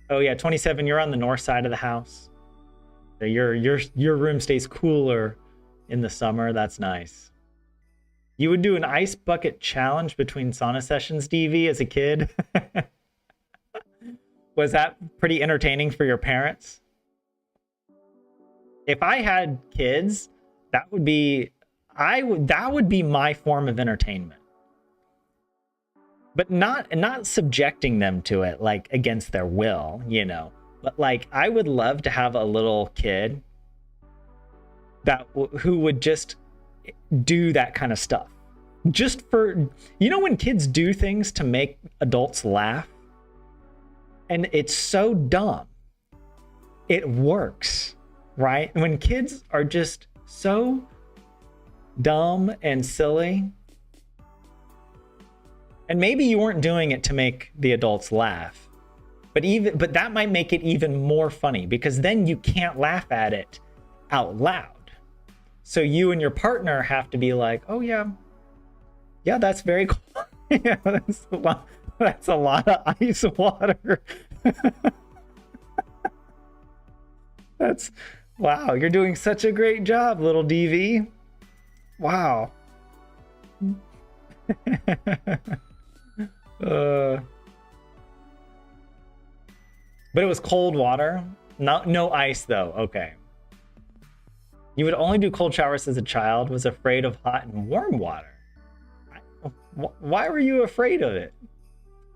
Oh yeah, 27, you're on the north side of the house. So your room stays cooler in the summer. That's nice. You would do an ice bucket challenge between sauna sessions, DV, as a kid? Was that pretty entertaining for your parents? If I had kids, that would be that would be my form of entertainment. But not subjecting them to it like against their will, you know. But like I would love to have a little kid that who would just do that kind of stuff. Just for, you know, when kids do things to make adults laugh, and it's so dumb, it works, right? When kids are just so dumb and silly, and maybe you weren't doing it to make the adults laugh, but that might make it even more funny, because then you can't laugh at it out loud. So you and your partner have to be like, oh yeah, that's very cool. Yeah, that's a lot of ice water. That's, wow, you're doing such a great job, little DV. Wow. But it was cold water. No ice though. Okay. You would only do cold showers as a child, was afraid of hot and warm water. Why were you afraid of it?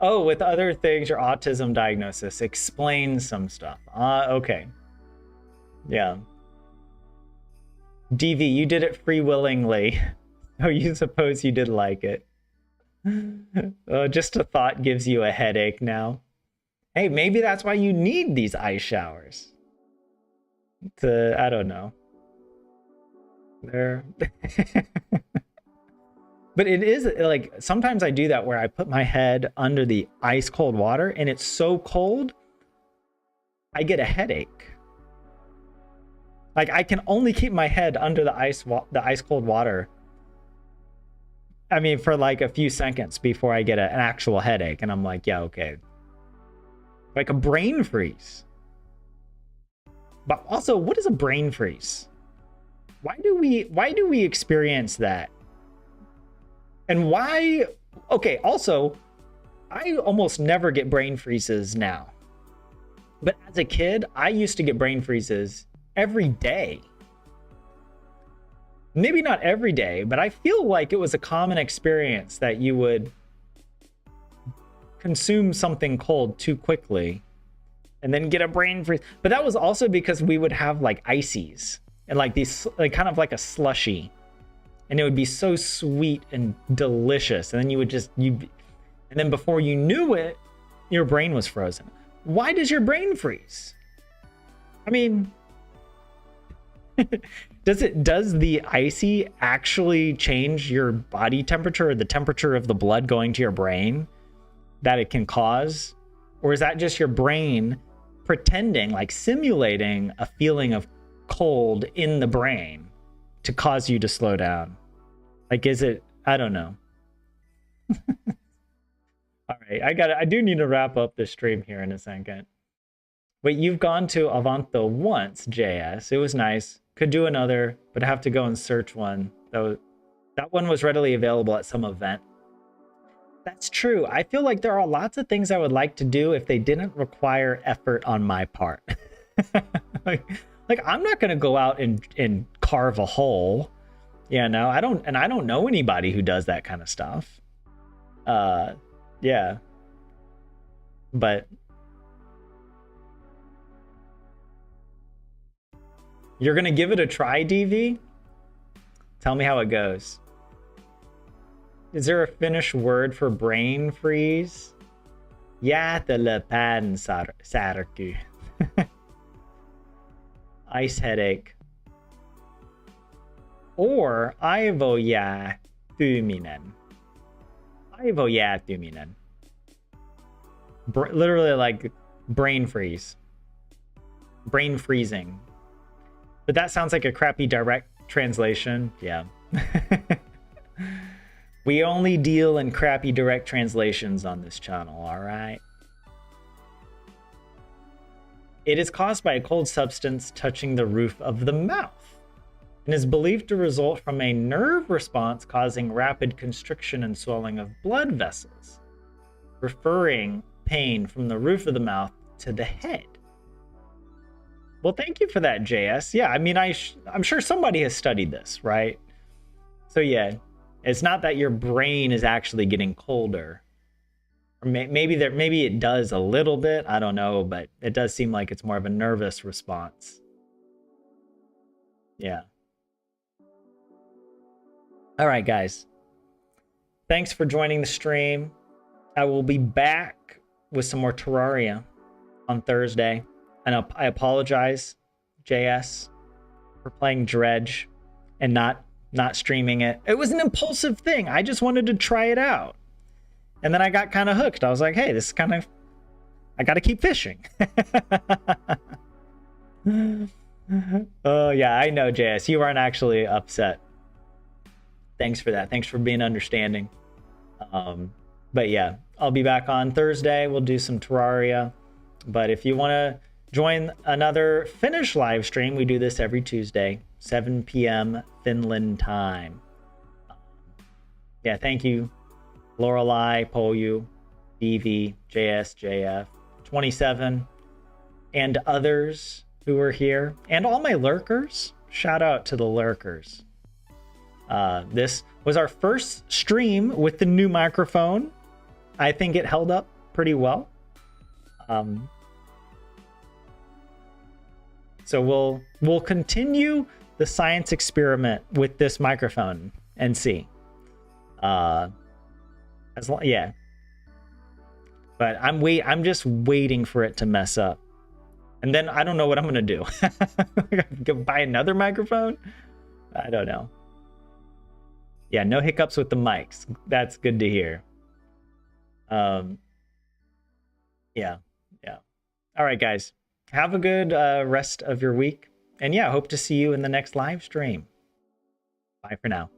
Oh, with other things, your autism diagnosis explains some stuff. Okay. Yeah. DV, you did it free willingly. Oh, you suppose you did like it. Just a thought gives you a headache now. Hey, maybe that's why you need these ice showers. I don't know. There. But it is like, sometimes I do that where I put my head under the ice cold water and it's so cold, I get a headache. Like I can only keep my head under the ice cold water, I mean, for like a few seconds before I get an actual headache. And I'm like, yeah, okay. Like a brain freeze. But also, what is a brain freeze? Why do we experience that? And why? Okay, also, I almost never get brain freezes now. But as a kid, I used to get brain freezes every day. Maybe not every day, but I feel like it was a common experience that you would consume something cold too quickly and then get a brain freeze. But that was also because we would have like ices and like these, like kind of like a slushy. And it would be so sweet and delicious. And then you would just, and then before you knew it, your brain was frozen. Why does your brain freeze? I mean, does the icy actually change your body temperature or the temperature of the blood going to your brain that it can cause? Or is that just your brain pretending, like simulating a feeling of cold in the brain to cause you to slow down? Like, is it? I don't know. All right, I do need to wrap up this stream here in a second. Wait, you've gone to Avanto once, JS. It was nice. Could do another, but I have to go and search one. That one was readily available at some event. That's true. I feel like there are lots of things I would like to do if they didn't require effort on my part. like, like I'm not gonna go out and carve a hole. Yeah, no, I don't know anybody who does that kind of stuff. Yeah. But you're gonna give it a try, DV? Tell me how it goes. Is there a Finnish word for brain freeze? Jäätelöpään särky. Ice headache. Or aivojäätyminen. Aivojäätyminen. Literally like brain freeze. Brain freezing. But that sounds like a crappy direct translation. Yeah. We only deal in crappy direct translations on this channel, all right? It is caused by a cold substance touching the roof of the mouth and is believed to result from a nerve response causing rapid constriction and swelling of blood vessels, referring pain from the roof of the mouth to the head. Well, thank you for that, JS. Yeah, I mean, I'm sure somebody has studied this, right? So yeah, it's not that your brain is actually getting colder. Or maybe it does a little bit. I don't know, but it does seem like it's more of a nervous response. Yeah. All right, guys. Thanks for joining the stream. I will be back with some more Terraria on Thursday. And I apologize, JS, for playing Dredge and not streaming it. It was an impulsive thing. I just wanted to try it out. And then I got kind of hooked. I was like, hey, this is kind of... I got to keep fishing. Oh, yeah, I know, JS. You aren't actually upset. Thanks for that. Thanks for being understanding. But yeah, I'll be back on Thursday. We'll do some Terraria. But if you want to join another Finnish live stream, we do this every Tuesday, 7 p.m. Finland time. Yeah, thank you, Lorelei, Polyu, DV, JS, JF, 27, and others who are here, and all my lurkers. Shout out to the lurkers. This was our first stream with the new microphone. I think it held up pretty well. So we'll continue the science experiment with this microphone and see. Yeah. But I'm just waiting for it to mess up. And then I don't know what I'm gonna do. Go buy another microphone? I don't know. Yeah, no hiccups with the mics. That's good to hear. Yeah. All right, guys. Have a good rest of your week. And yeah, hope to see you in the next live stream. Bye for now.